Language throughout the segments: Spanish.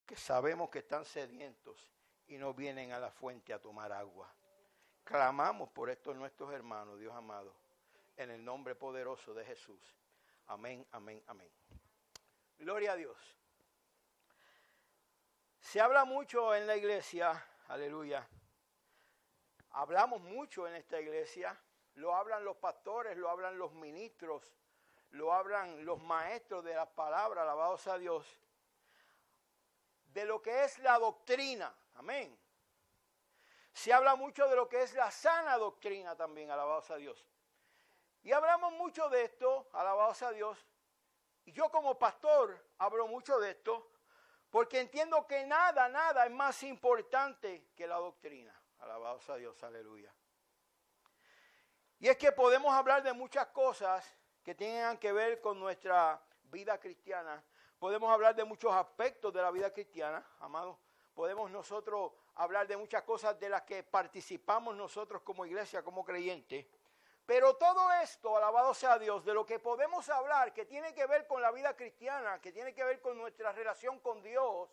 que sabemos que están sedientos y no vienen a la fuente a tomar agua. Clamamos por estos nuestros hermanos, Dios amado, en el nombre poderoso de Jesús. Amén, amén, amén. Gloria a Dios. Se habla mucho en la iglesia, aleluya. Hablamos mucho en esta iglesia, lo hablan los pastores, lo hablan los ministros, lo hablan los maestros de las palabras, alabados a Dios, de lo que es la doctrina, amén. Se habla mucho de lo que es la sana doctrina también, alabados a Dios. Y hablamos mucho de esto, alabados a Dios, y yo como pastor hablo mucho de esto, porque entiendo que nada es más importante que la doctrina. Alabados a Dios, aleluya. Y es que podemos hablar de muchas cosas que tengan que ver con nuestra vida cristiana. Podemos hablar de muchos aspectos de la vida cristiana, amados. Podemos nosotros hablar de muchas cosas de las que participamos nosotros como iglesia, como creyentes. Pero todo esto, alabado sea Dios, de lo que podemos hablar, que tiene que ver con la vida cristiana, que tiene que ver con nuestra relación con Dios,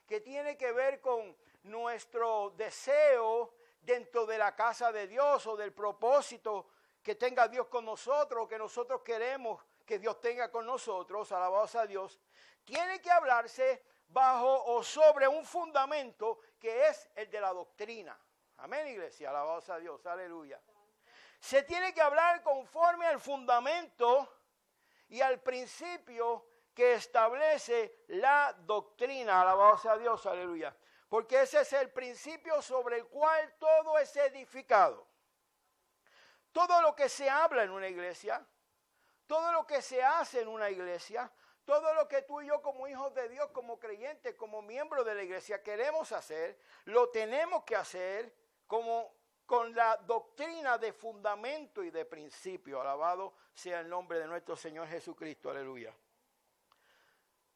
que tiene que ver con nuestro deseo dentro de la casa de Dios o del propósito que tenga Dios con nosotros, que nosotros queremos que Dios tenga con nosotros, alabado sea Dios, tiene que hablarse bajo o sobre un fundamento que es el de la doctrina. Amén, iglesia, alabado sea Dios, aleluya. Se tiene que hablar conforme al fundamento y al principio que establece la doctrina, alabado sea Dios, aleluya. Porque ese es el principio sobre el cual todo es edificado. Todo lo que se habla en una iglesia, todo lo que se hace en una iglesia, todo lo que tú y yo como hijos de Dios, como creyentes, como miembros de la iglesia queremos hacer, lo tenemos que hacer con la doctrina de fundamento y de principio. Alabado sea el nombre de nuestro Señor Jesucristo, aleluya.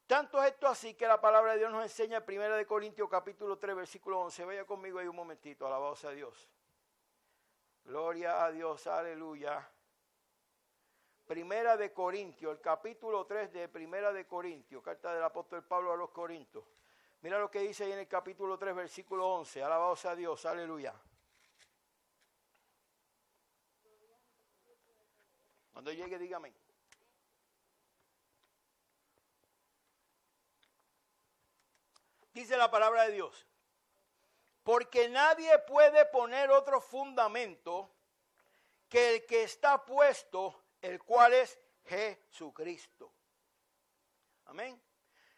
Tanto es esto así que la palabra de Dios nos enseña en 1 Corintios capítulo 3, versículo 11. Vaya conmigo ahí un momentito, alabado sea Dios. Gloria a Dios, aleluya. 1 Corintios, el capítulo 3 de 1 Corintios, carta del apóstol Pablo a los Corintios. Mira lo que dice ahí en el capítulo 3, versículo 11. Alabado sea Dios, aleluya. Cuando llegue, dígame. Dice la palabra de Dios, porque nadie puede poner otro fundamento que el que está puesto, el cual es Jesucristo. Amén.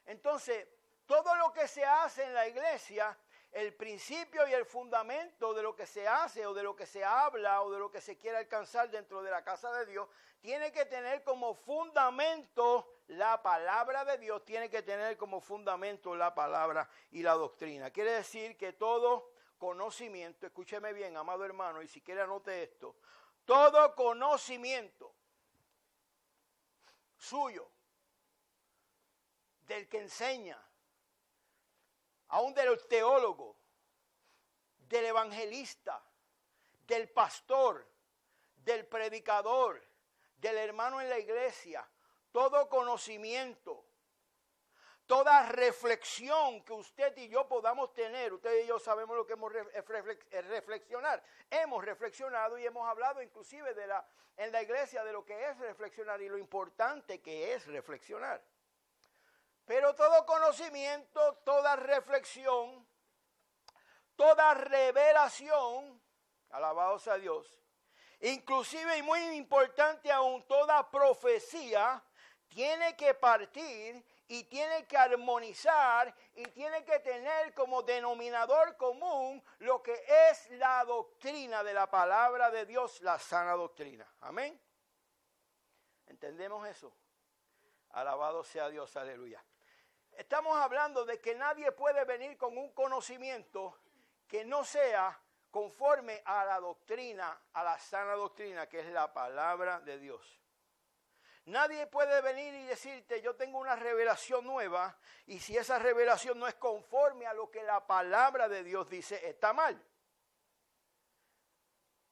Entonces, todo lo que se hace en la iglesia, el principio y el fundamento de lo que se hace o de lo que se habla o de lo que se quiere alcanzar dentro de la casa de Dios, tiene que tener como fundamento la palabra de Dios, tiene que tener como fundamento la palabra y la doctrina. Quiere decir que todo conocimiento, escúcheme bien, amado hermano, y si quiere anote esto, todo conocimiento suyo, del que enseña, aún del teólogo, del evangelista, del pastor, del predicador, del hermano en la iglesia, todo conocimiento, toda reflexión que usted y yo podamos tener, usted y yo sabemos lo que es reflexionar. Hemos reflexionado y hemos hablado inclusive en la iglesia de lo que es reflexionar y lo importante que es reflexionar. Pero todo conocimiento, toda reflexión, toda revelación, alabado sea Dios, inclusive y muy importante aún, toda profecía tiene que partir y tiene que armonizar y tiene que tener como denominador común lo que es la doctrina de la palabra de Dios, la sana doctrina. Amén. ¿Entendemos eso? Alabado sea Dios, aleluya. Estamos hablando de que nadie puede venir con un conocimiento que no sea conforme a la doctrina, a la sana doctrina, que es la palabra de Dios. Nadie puede venir y decirte, yo tengo una revelación nueva, y si esa revelación no es conforme a lo que la palabra de Dios dice, está mal.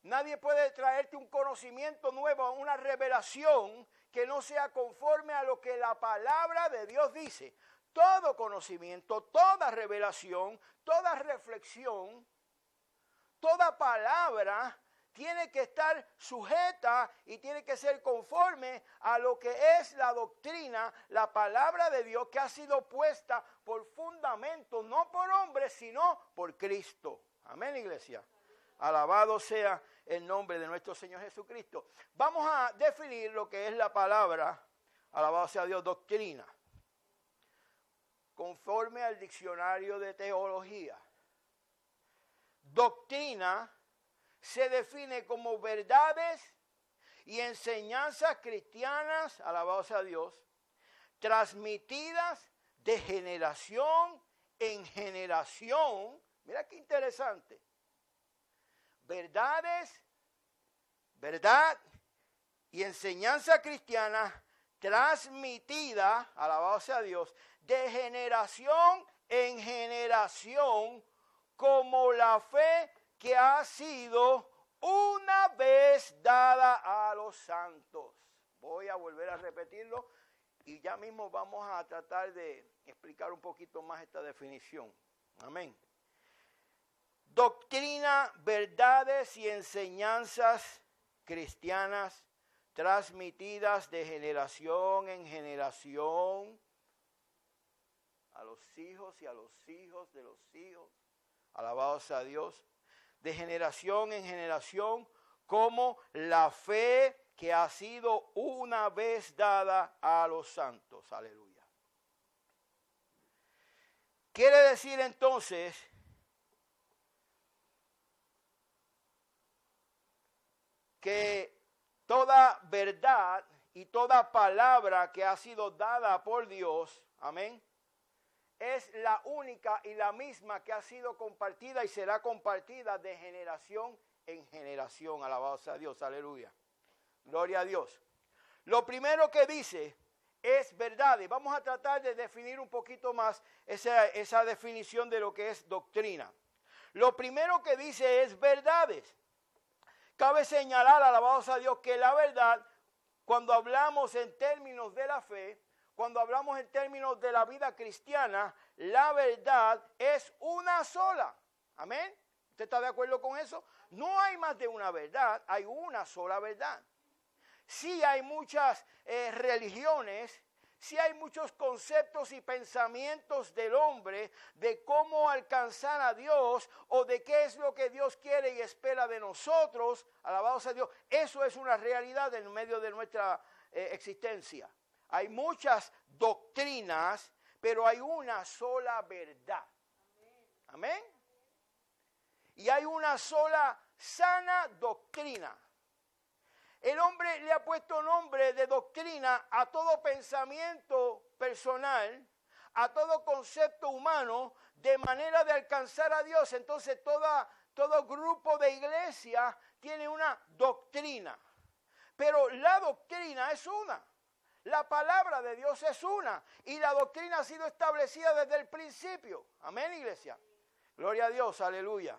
Nadie puede traerte un conocimiento nuevo, una revelación que no sea conforme a lo que la palabra de Dios dice. todo conocimiento, toda revelación, toda reflexión, toda palabra tiene que estar sujeta y tiene que ser conforme a lo que es la doctrina, la palabra de Dios que ha sido puesta por fundamento, no por hombres, sino por Cristo. Amén, iglesia. Alabado sea el nombre de nuestro Señor Jesucristo. Vamos a definir lo que es la palabra, alabado sea Dios, doctrina. Conforme al diccionario de teología. Doctrina se define como verdades y enseñanzas cristianas, alabado sea Dios, transmitidas de generación en generación. Mira qué interesante. Verdad y enseñanza cristiana transmitida, alabado sea Dios, de generación en generación, como la fe que ha sido una vez dada a los santos. Voy a volver a repetirlo y ya mismo vamos a tratar de explicar un poquito más esta definición. Amén. Doctrina, verdades y enseñanzas cristianas transmitidas de generación en generación a los hijos y a los hijos de los hijos. Alabado sea Dios. De generación en generación, como la fe que ha sido una vez dada a los santos. Aleluya. Quiere decir entonces que toda verdad y toda palabra que ha sido dada por Dios, amén, es la única y la misma que ha sido compartida y será compartida de generación en generación. Alabado sea Dios, aleluya. Gloria a Dios. Lo primero que dice es verdad. Y vamos a tratar de definir un poquito más esa definición de lo que es doctrina. Lo primero que dice es verdades. Cabe señalar, alabado sea Dios, que la verdad, cuando hablamos en términos de la fe, cuando hablamos en términos de la vida cristiana, la verdad es una sola. Amén. ¿Usted está de acuerdo con eso? No hay más de una verdad, hay una sola verdad. Sí hay muchas religiones, sí hay muchos conceptos y pensamientos del hombre de cómo alcanzar a Dios o de qué es lo que Dios quiere y espera de nosotros. Alabado sea Dios. Eso es una realidad en medio de nuestra existencia. Hay muchas doctrinas, pero hay una sola verdad. Amén. Y hay una sola sana doctrina. El hombre le ha puesto nombre de doctrina a todo pensamiento personal, a todo concepto humano, de manera de alcanzar a Dios. Entonces todo grupo de iglesia tiene una doctrina. Pero la doctrina es una. La palabra de Dios es una y la doctrina ha sido establecida desde el principio. Amén, iglesia. Gloria a Dios, aleluya.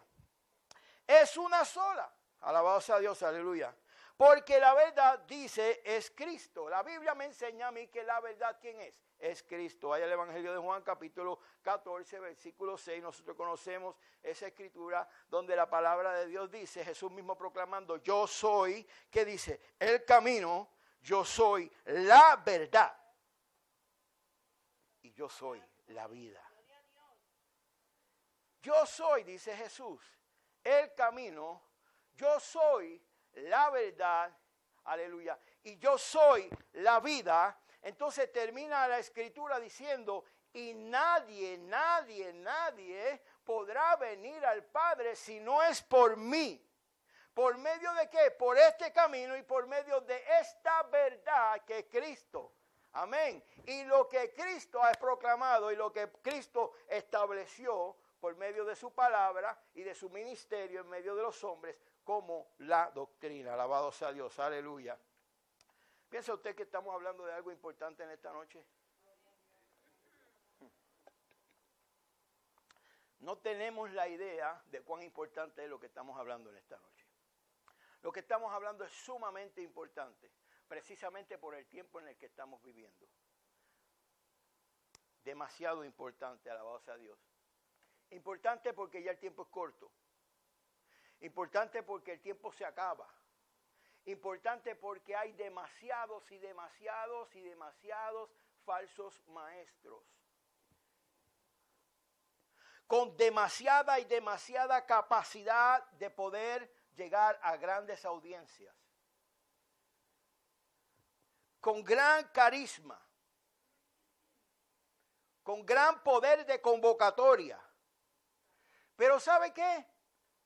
Es una sola. Alabado sea Dios, aleluya. Porque la verdad, dice, es Cristo. La Biblia me enseña a mí que la verdad, ¿quién es? Es Cristo. Hay el Evangelio de Juan, capítulo 14, versículo 6. Nosotros conocemos esa escritura donde la palabra de Dios dice, Jesús mismo proclamando, yo soy, ¿qué dice? El camino. Yo soy la verdad y yo soy la vida. Yo soy, dice Jesús, el camino, yo soy la verdad, aleluya, y yo soy la vida. Entonces termina la escritura diciendo, y nadie podrá venir al Padre si no es por mí. ¿Por medio de qué? Por este camino y por medio de esta verdad que es Cristo. Amén. Y lo que Cristo ha proclamado y lo que Cristo estableció por medio de su palabra y de su ministerio en medio de los hombres como la doctrina. Alabado sea Dios. Aleluya. ¿Piensa usted que estamos hablando de algo importante en esta noche? No tenemos la idea de cuán importante es lo que estamos hablando en esta noche. Lo que estamos hablando es sumamente importante, precisamente por el tiempo en el que estamos viviendo. Demasiado importante, alabado sea Dios. Importante porque ya el tiempo es corto. Importante porque el tiempo se acaba. Importante porque hay demasiados y demasiados y demasiados falsos maestros. Con demasiada y demasiada capacidad de poder llegar a grandes audiencias. Con gran carisma. Con gran poder de convocatoria. Pero ¿sabe qué?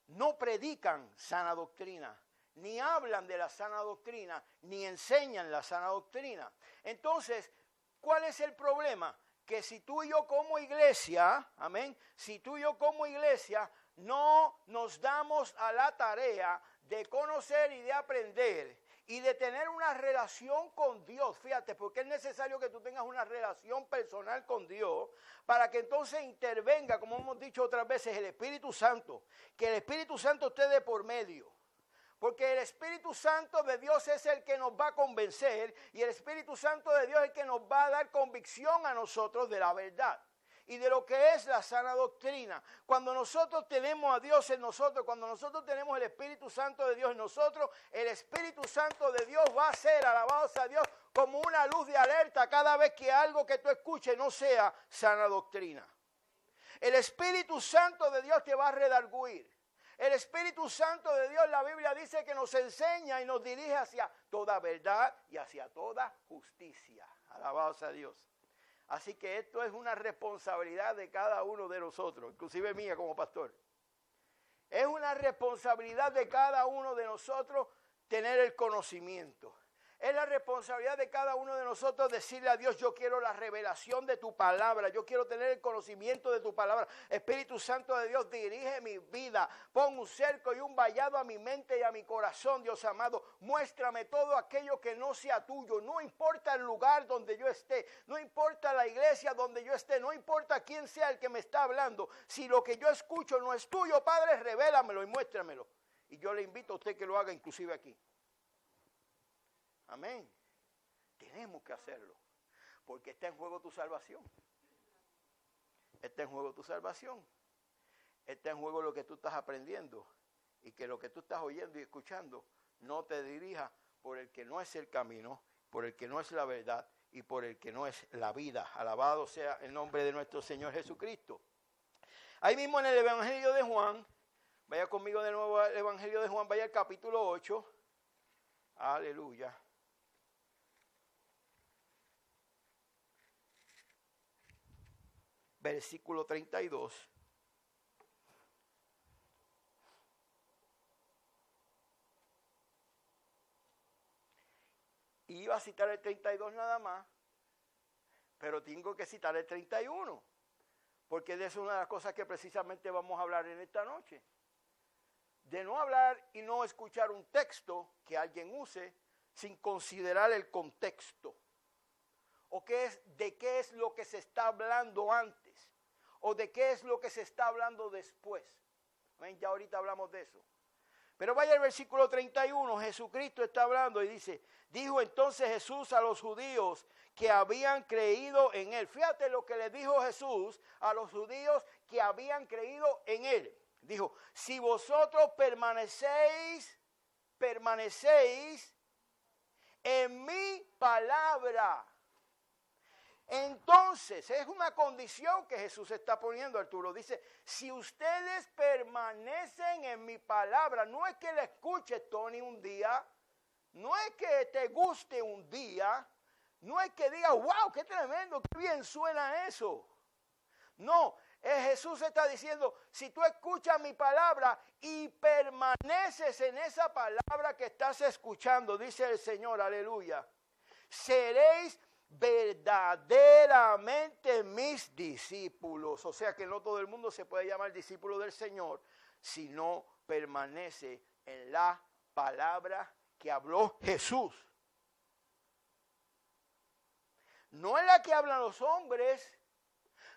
No predican sana doctrina, ni hablan de la sana doctrina, ni enseñan la sana doctrina. Entonces, ¿cuál es el problema? Que si tú y yo como iglesia, amén, si tú y yo como iglesia no nos damos a la tarea de conocer y de aprender y de tener una relación con Dios, fíjate, porque es necesario que tú tengas una relación personal con Dios para que entonces intervenga, como hemos dicho otras veces, el Espíritu Santo, que el Espíritu Santo esté de por medio. Porque el Espíritu Santo de Dios es el que nos va a convencer y el Espíritu Santo de Dios es el que nos va a dar convicción a nosotros de la verdad y de lo que es la sana doctrina. Cuando nosotros tenemos a Dios en nosotros, cuando nosotros tenemos el Espíritu Santo de Dios en nosotros, el Espíritu Santo de Dios va a ser, alabado sea Dios, como una luz de alerta cada vez que algo que tú escuches no sea sana doctrina. El Espíritu Santo de Dios te va a redarguir. El Espíritu Santo de Dios, la Biblia dice que nos enseña y nos dirige hacia toda verdad y hacia toda justicia. Alabado sea Dios. Así que esto es una responsabilidad de cada uno de nosotros, inclusive mía como pastor. Es una responsabilidad de cada uno de nosotros tener el conocimiento. Es la responsabilidad de cada uno de nosotros decirle a Dios, yo quiero la revelación de tu palabra, yo quiero tener el conocimiento de tu palabra. Espíritu Santo de Dios, dirige mi vida, pon un cerco y un vallado a mi mente y a mi corazón, Dios amado. Muéstrame todo aquello que no sea tuyo, no importa el lugar donde yo esté, no importa la iglesia donde yo esté, no importa quién sea el que me está hablando. Si lo que yo escucho no es tuyo, Padre, revélamelo y muéstramelo. Y yo le invito a usted que lo haga inclusive aquí. Amén. Tenemos que hacerlo. Porque está en juego tu salvación. Está en juego tu salvación. Está en juego lo que tú estás aprendiendo. Y que lo que tú estás oyendo y escuchando no te dirija por el que no es el camino, por el que no es la verdad y por el que no es la vida. Alabado sea el nombre de nuestro Señor Jesucristo. Ahí mismo en el Evangelio de Juan, vaya conmigo de nuevo al Evangelio de Juan, vaya al capítulo 8. Aleluya. Versículo 32. Iba a citar el 32 nada más, pero tengo que citar el 31, porque de eso es una de las cosas que precisamente vamos a hablar en esta noche. De no hablar y no escuchar un texto que alguien use sin considerar el contexto. O de qué es lo que se está hablando antes. O de qué es lo que se está hablando después. ¿Ven? Ya ahorita hablamos de eso. Pero vaya al versículo 31. Jesucristo está hablando y dice, dijo entonces Jesús a los judíos que habían creído en él. Fíjate lo que le dijo Jesús a los judíos que habían creído en él. Dijo, si vosotros permanecéis en mi palabra. Entonces, es una condición que Jesús está poniendo, Arturo. Dice, si ustedes permanecen en mi palabra, no es que la escuches, Tony, un día, no es que te guste un día, no es que digas, wow, qué tremendo, qué bien suena eso. No, Jesús está diciendo, si tú escuchas mi palabra y permaneces en esa palabra que estás escuchando, dice el Señor, aleluya, seréis verdaderamente mis discípulos. O sea que no todo el mundo se puede llamar discípulo del Señor si no permanece en la palabra que habló Jesús. No es la que hablan los hombres,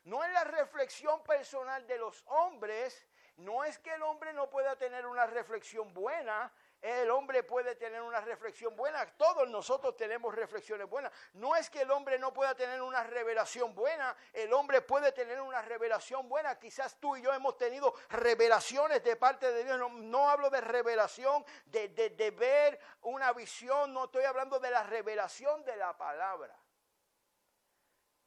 no es la reflexión personal de los hombres, no es que el hombre no pueda tener una reflexión buena, El hombre puede tener una reflexión buena. Todos nosotros tenemos reflexiones buenas. No es que el hombre no pueda tener una revelación buena. El hombre puede tener una revelación buena. Quizás tú y yo hemos tenido revelaciones de parte de Dios. No hablo de revelación, de ver una visión. No estoy hablando de la revelación de la palabra.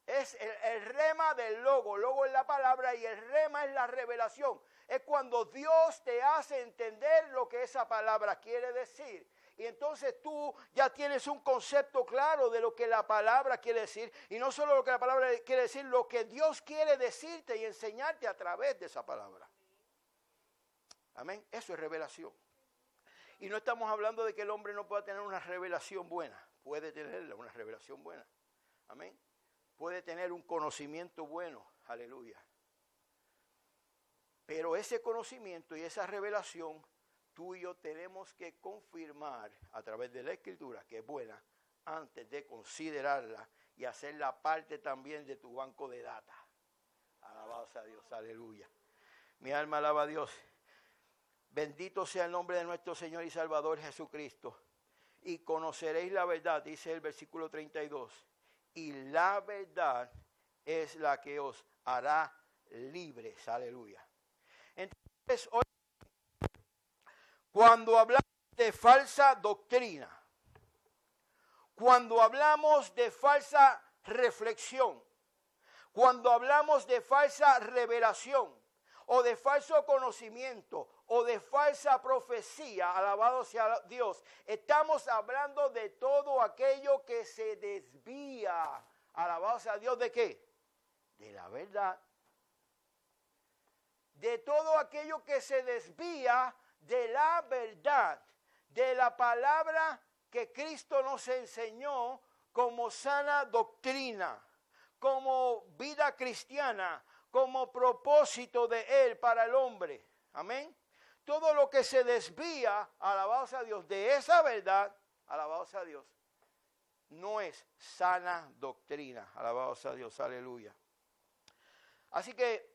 Es el rema del logo. Logo es la palabra y el rema es la revelación. Es cuando Dios te hace entender lo que esa palabra quiere decir. Y entonces tú ya tienes un concepto claro de lo que la palabra quiere decir. Y no solo lo que la palabra quiere decir, lo que Dios quiere decirte y enseñarte a través de esa palabra. Amén. Eso es revelación. Y no estamos hablando de que el hombre no pueda tener una revelación buena. Puede tener una revelación buena. Amén. Puede tener un conocimiento bueno. Aleluya. Pero ese conocimiento y esa revelación, tú y yo tenemos que confirmar a través de la Escritura que es buena antes de considerarla y hacerla parte también de tu banco de datos. Alabado sea Dios, aleluya. Mi alma alaba a Dios. Bendito sea el nombre de nuestro Señor y Salvador Jesucristo. Y conoceréis la verdad, dice el versículo 32. Y la verdad es la que os hará libres. Aleluya. Entonces, hoy, cuando hablamos de falsa doctrina, cuando hablamos de falsa reflexión, cuando hablamos de falsa revelación, o de falso conocimiento, o de falsa profecía, alabado sea Dios, estamos hablando de todo aquello que se desvía. Alabado sea Dios, ¿de qué? De la verdad. De todo aquello que se desvía de la verdad, de la palabra que Cristo nos enseñó como sana doctrina, como vida cristiana, como propósito de Él para el hombre. Amén. Todo lo que se desvía, alabado sea Dios, de esa verdad, alabado sea Dios, no es sana doctrina. Alabado sea Dios, aleluya. Así que,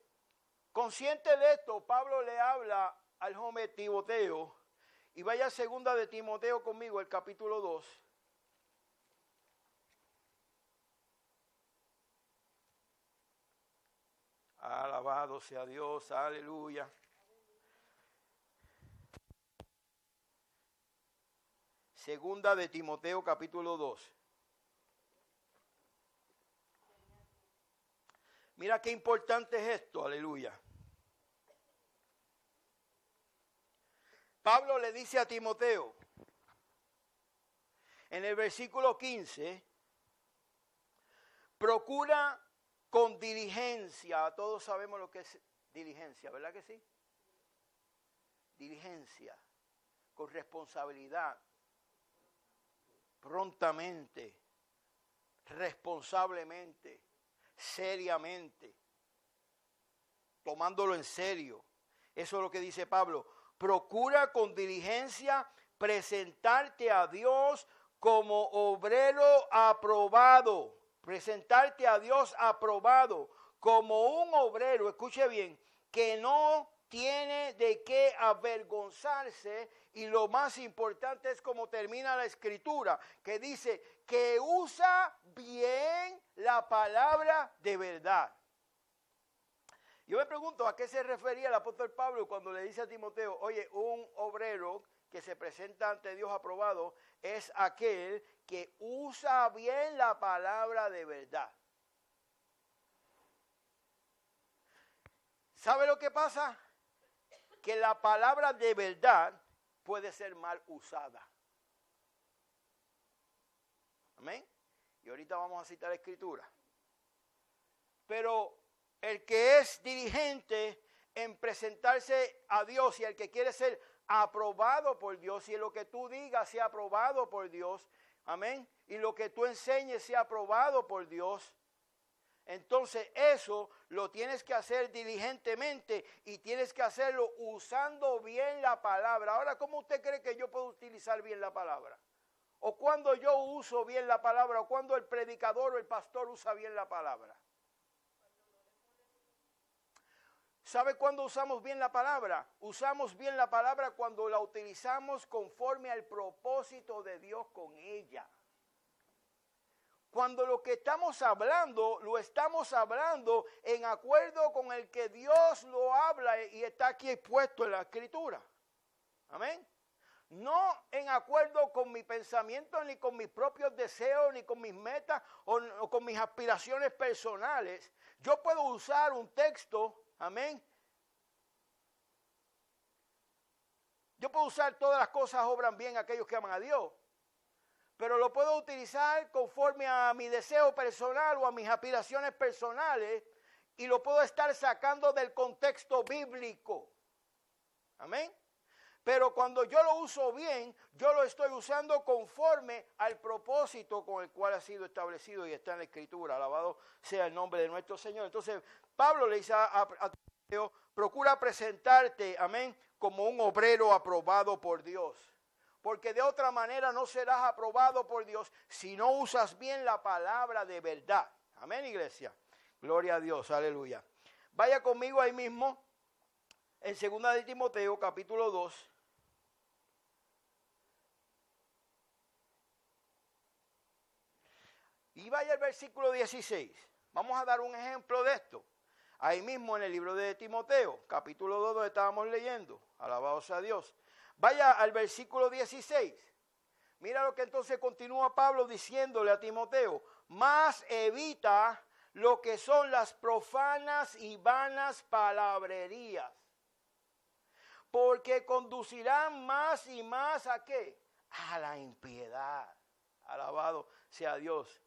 consciente de esto, Pablo le habla al joven Timoteo, y vaya a segunda de Timoteo conmigo, el capítulo 2. Alabado sea Dios, aleluya. Segunda de Timoteo, capítulo 2. Mira qué importante es esto, aleluya. Pablo le dice a Timoteo, en el versículo 15, procura con diligencia. Todos sabemos lo que es diligencia, ¿verdad que sí? Diligencia, con responsabilidad, prontamente, responsablemente, seriamente, tomándolo en serio. Eso es lo que dice Pablo. Procura con diligencia presentarte a Dios como obrero aprobado. Presentarte a Dios aprobado como un obrero, escuche bien, que no tiene de qué avergonzarse, y lo más importante es como termina la escritura, que dice que usa bien la palabra de verdad. Yo me pregunto a qué se refería el apóstol Pablo cuando le dice a Timoteo, oye, un obrero que se presenta ante Dios aprobado es aquel que usa bien la palabra de verdad. ¿Sabe lo que pasa? Que la palabra de verdad puede ser mal usada. Amén. Y ahorita vamos a citar la escritura. Pero el que es diligente en presentarse a Dios y el que quiere ser aprobado por Dios, y lo que tú digas sea aprobado por Dios, amén, y lo que tú enseñes sea aprobado por Dios, entonces eso lo tienes que hacer diligentemente y tienes que hacerlo usando bien la palabra. Ahora, ¿cómo usted cree que yo puedo utilizar bien la palabra? O cuando yo uso bien la palabra, o cuando el predicador o el pastor usa bien la palabra. ¿Sabe cuándo usamos bien la palabra? Usamos bien la palabra cuando la utilizamos conforme al propósito de Dios con ella. Cuando lo que estamos hablando, lo estamos hablando en acuerdo con el que Dios lo habla y está aquí expuesto en la Escritura. Amén. No en acuerdo con mi pensamiento, ni con mis propios deseos, ni con mis metas o con mis aspiraciones personales. Yo puedo usar un texto, amén. Yo puedo usar todas las cosas obran bien a aquellos que aman a Dios. Pero lo puedo utilizar conforme a mi deseo personal o a mis aspiraciones personales y lo puedo estar sacando del contexto bíblico. Amén. Pero cuando yo lo uso bien, yo lo estoy usando conforme al propósito con el cual ha sido establecido y está en la Escritura. Alabado sea el nombre de nuestro Señor. Entonces, Pablo le dice a Timoteo, procura presentarte, amén, como un obrero aprobado por Dios. Porque de otra manera no serás aprobado por Dios si no usas bien la palabra de verdad. Amén, iglesia. Gloria a Dios, aleluya. Vaya conmigo ahí mismo, en 2 de Timoteo, capítulo 2. Y vaya al versículo 16. Vamos a dar un ejemplo de esto. Ahí mismo en el libro de Timoteo, capítulo 2, donde estábamos leyendo. Alabado sea Dios. Vaya al versículo 16. Mira lo que entonces continúa Pablo diciéndole a Timoteo. Más evita lo que son las profanas y vanas palabrerías. Porque conducirán más y más ¿a qué? A la impiedad. Alabado sea Dios.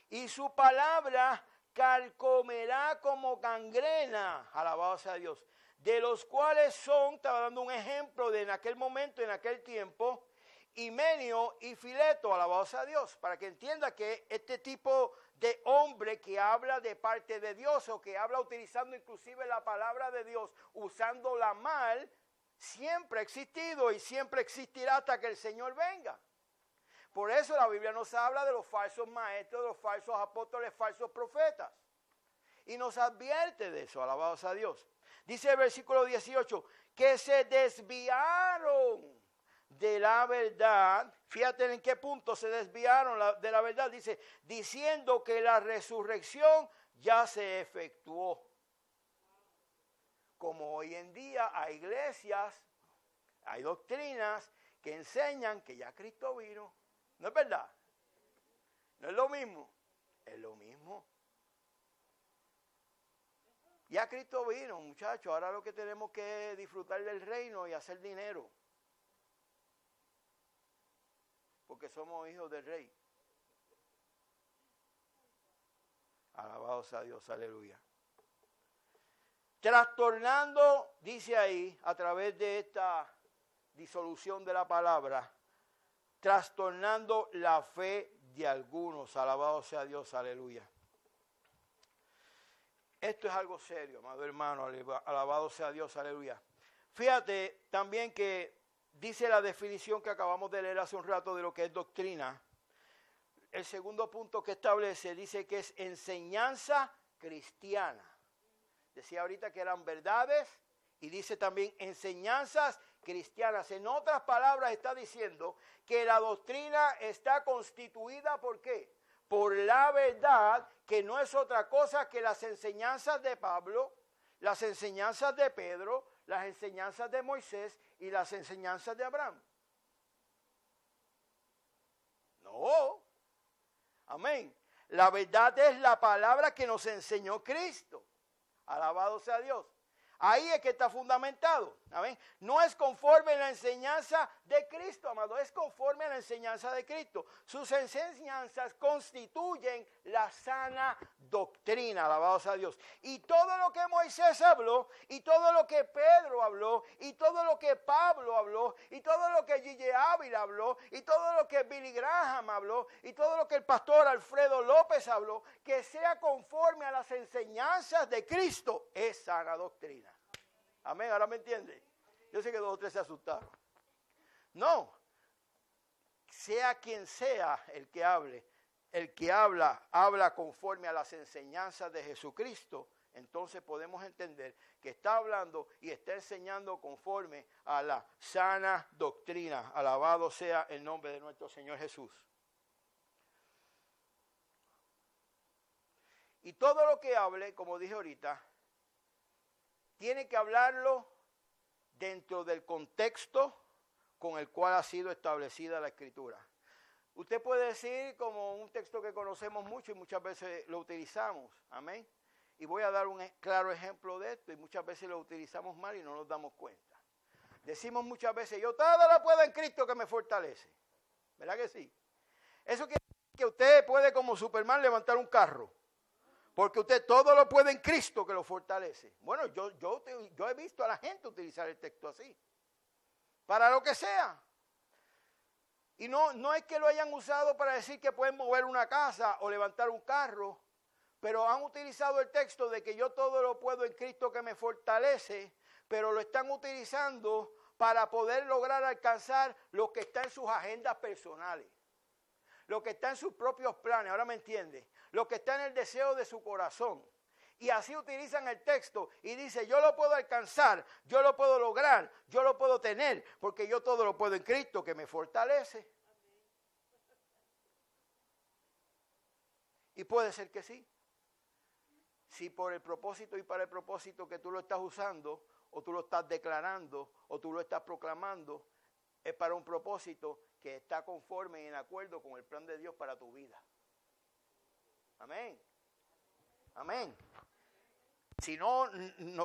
Y su palabra carcomerá como gangrena. Alabado sea Dios. De los cuales son, estaba dando un ejemplo de en aquel momento, en aquel tiempo, Himeneo y Fileto, alabado sea Dios, para que entienda que este tipo de hombre que habla de parte de Dios o que habla utilizando inclusive la palabra de Dios, usándola mal, siempre ha existido y siempre existirá hasta que el Señor venga. Por eso la Biblia nos habla de los falsos maestros, de los falsos apóstoles, falsos profetas. Y nos advierte de eso, alabado sea Dios. Dice el versículo 18, que se desviaron de la verdad. Fíjate en qué punto se desviaron de la verdad. Dice, diciendo que la resurrección ya se efectuó. Como hoy en día hay iglesias, hay doctrinas que enseñan que ya Cristo vino. ¿No es verdad? ¿No es lo mismo? Es lo mismo. Ya Cristo vino, muchachos. Ahora lo que tenemos que disfrutar del reino y hacer dinero. Porque somos hijos del rey. Alabado sea Dios, aleluya. Trastornando, dice ahí, a través de esta disolución de la palabra, trastornando la fe de algunos. Alabado sea Dios, aleluya. Esto es algo serio, amado hermano, alabado sea Dios, aleluya. Fíjate también que dice la definición que acabamos de leer hace un rato de lo que es doctrina. El segundo punto que establece dice que es enseñanza cristiana. Decía ahorita que eran verdades y dice también enseñanzas cristianas. En otras palabras está diciendo que la doctrina está constituida ¿por qué? Por la verdad, que no es otra cosa que las enseñanzas de Pablo, las enseñanzas de Pedro, las enseñanzas de Moisés y las enseñanzas de Abraham. No. Amén. La verdad es la palabra que nos enseñó Cristo. Alabado sea Dios. Ahí es que está fundamentado. ¿Amén? No es conforme a la enseñanza de Cristo, amado. Es conforme a la enseñanza de Cristo. Sus enseñanzas constituyen la sana doctrina. Alabado sea Dios. Y todo lo que Moisés habló, y todo lo que Pedro habló, y todo lo que Pablo habló, y todo lo que G.J. Ávila habló, y todo lo que Billy Graham habló, y todo lo que el pastor Alfredo López habló, que sea conforme a las enseñanzas de Cristo, es sana doctrina. Amén, ahora me entiende. Yo sé que 2 o 3 se asustaron. No, sea quien sea el que hable, el que habla conforme a las enseñanzas de Jesucristo, entonces podemos entender que está hablando y está enseñando conforme a la sana doctrina. Alabado sea el nombre de nuestro Señor Jesús. Y todo lo que hable, como dije ahorita, tiene que hablarlo dentro del contexto con el cual ha sido establecida la Escritura. Usted puede decir como un texto que conocemos mucho y muchas veces lo utilizamos. Amén. Y voy a dar un claro ejemplo de esto y muchas veces lo utilizamos mal y no nos damos cuenta. Decimos muchas veces, yo todo lo puedo en Cristo que me fortalece. ¿Verdad que sí? Eso quiere decir que usted puede como Superman levantar un carro. Porque usted todo lo puede en Cristo que lo fortalece. Bueno, yo he visto a la gente utilizar el texto así. Para lo que sea. Y no es que lo hayan usado para decir que pueden mover una casa o levantar un carro. Pero han utilizado el texto de que yo todo lo puedo en Cristo que me fortalece, pero lo están utilizando para poder lograr alcanzar lo que está en sus agendas personales, lo que está en sus propios planes, ahora me entiende, lo que está en el deseo de su corazón. Y así utilizan el texto y dice, yo lo puedo alcanzar, yo lo puedo lograr, yo lo puedo tener, porque yo todo lo puedo en Cristo que me fortalece. Y puede ser que sí. Si por el propósito y para el propósito que tú lo estás usando, o tú lo estás declarando, o tú lo estás proclamando, es para un propósito que está conforme y en acuerdo con el plan de Dios para tu vida. Amén. Amén. Si no,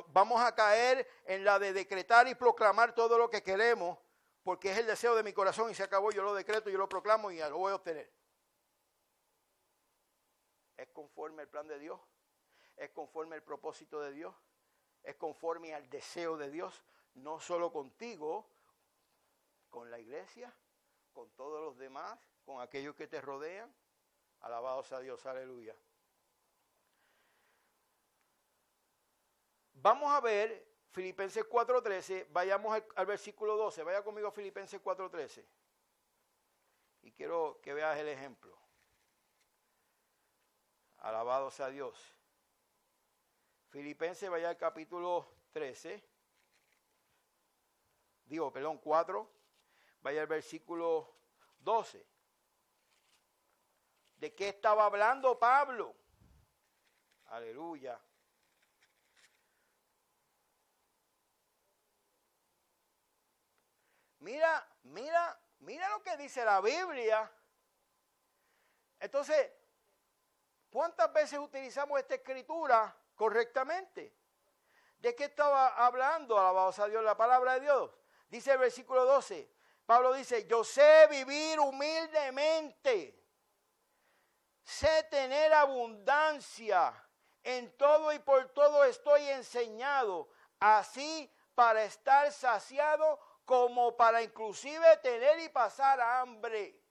vamos a caer en la de decretar y proclamar todo lo que queremos, porque es el deseo de mi corazón y se acabó, yo lo decreto, yo lo proclamo y ya lo voy a obtener. ¿Es conforme al plan de Dios? ¿Es conforme al propósito de Dios? ¿Es conforme al deseo de Dios? No solo contigo, con la iglesia, con todos los demás, con aquellos que te rodean. Alabado sea Dios, aleluya. Vamos a ver Filipenses 4:13, vayamos al versículo 12, vaya conmigo a Filipenses 4:13. Y quiero que veas el ejemplo. Alabado sea Dios. Filipenses, vaya al capítulo 4, vaya al versículo 12. ¿De qué estaba hablando Pablo? Aleluya. Mira lo que dice la Biblia. Entonces, ¿cuántas veces utilizamos esta escritura correctamente? ¿De qué estaba hablando? Alabado sea Dios, la palabra de Dios. Dice el versículo 12. Pablo dice, yo sé vivir humildemente. Sé tener abundancia. En todo y por todo estoy enseñado. Así para estar saciado como para inclusive tener y pasar hambre.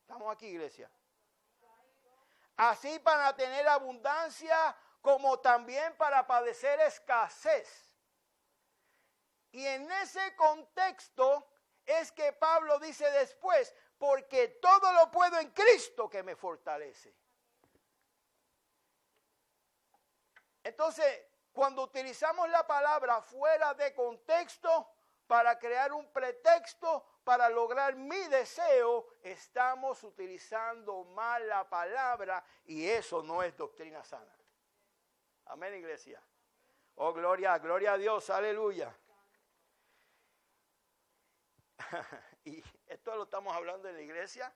¿Estamos aquí, iglesia? Así para tener abundancia como también para padecer escasez. Y en ese contexto es que Pablo dice después, porque todo lo puedo en Cristo que me fortalece. Entonces, cuando utilizamos la palabra fuera de contexto para crear un pretexto para lograr mi deseo, estamos utilizando mal la palabra y eso no es doctrina sana. Amén, iglesia. Oh, gloria a Dios, aleluya. Y esto lo estamos hablando en la iglesia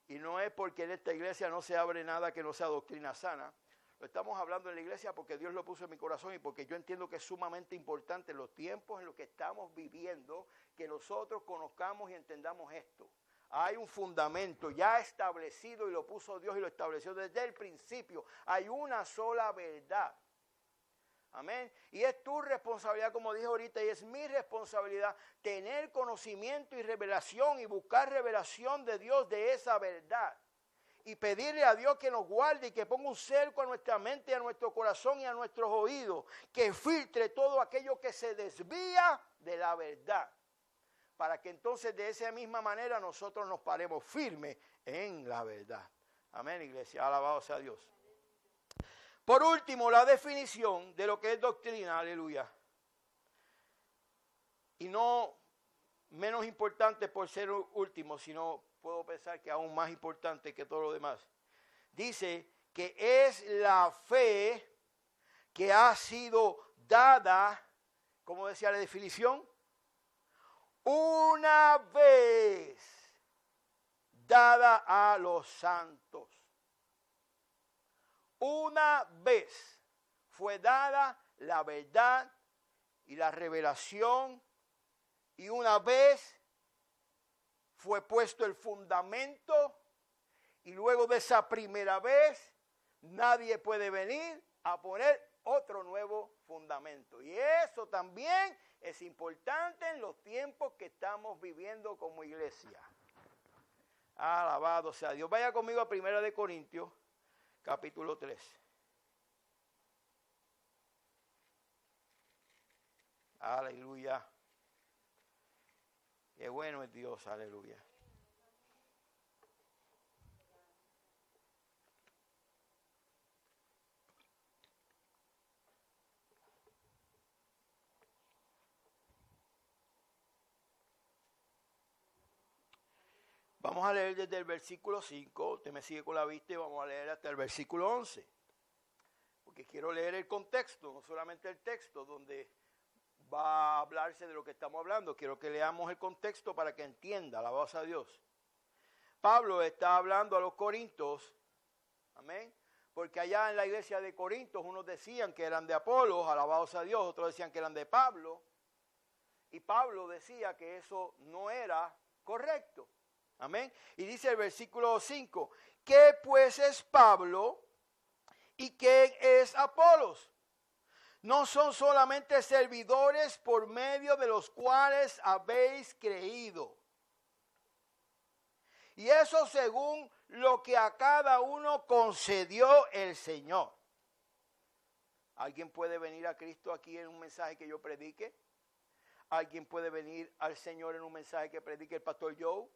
y no es porque en esta iglesia no se abre nada que no sea doctrina sana. Lo estamos hablando en la iglesia porque Dios lo puso en mi corazón y porque yo entiendo que es sumamente importante en los tiempos en los que estamos viviendo que nosotros conozcamos y entendamos esto. Hay un fundamento ya establecido y lo puso Dios y lo estableció desde el principio. Hay una sola verdad. Amén. Y es tu responsabilidad, como dije ahorita, y es mi responsabilidad tener conocimiento y revelación y buscar revelación de Dios de esa verdad. Y pedirle a Dios que nos guarde y que ponga un cerco a nuestra mente, a nuestro corazón y a nuestros oídos. Que filtre todo aquello que se desvía de la verdad. Para que entonces de esa misma manera nosotros nos paremos firmes en la verdad. Amén, iglesia. Alabado sea Dios. Por último, la definición de lo que es doctrina, aleluya. Y no menos importante por ser último, sino puedo pensar que aún más importante que todo lo demás. Dice que es la fe que ha sido dada, ¿cómo decía la definición? Una vez dada a los santos. Una vez fue dada la verdad y la revelación, y una vez fue puesto el fundamento, y luego de esa primera vez nadie puede venir a poner otro nuevo fundamento. Y eso también es importante en los tiempos que estamos viviendo como iglesia. Alabado sea Dios. Vaya conmigo a 1 Corintios, capítulo 3. Aleluya. Qué bueno es Dios, aleluya. Vamos a leer desde el versículo 5, usted me sigue con la vista y vamos a leer hasta el versículo 11. Porque quiero leer el contexto, no solamente el texto donde va a hablarse de lo que estamos hablando. Quiero que leamos el contexto para que entienda, alabados a Dios. Pablo está hablando a los corintios, amén, porque allá en la iglesia de Corintios unos decían que eran de Apolos, alabados a Dios, otros decían que eran de Pablo, y Pablo decía que eso no era correcto, amén. Y dice el versículo 5, ¿qué pues es Pablo y qué es Apolos? No son solamente servidores por medio de los cuales habéis creído. Y eso según lo que a cada uno concedió el Señor. ¿Alguien puede venir a Cristo aquí en un mensaje que yo predique? ¿Alguien puede venir al Señor en un mensaje que predique el pastor Joe?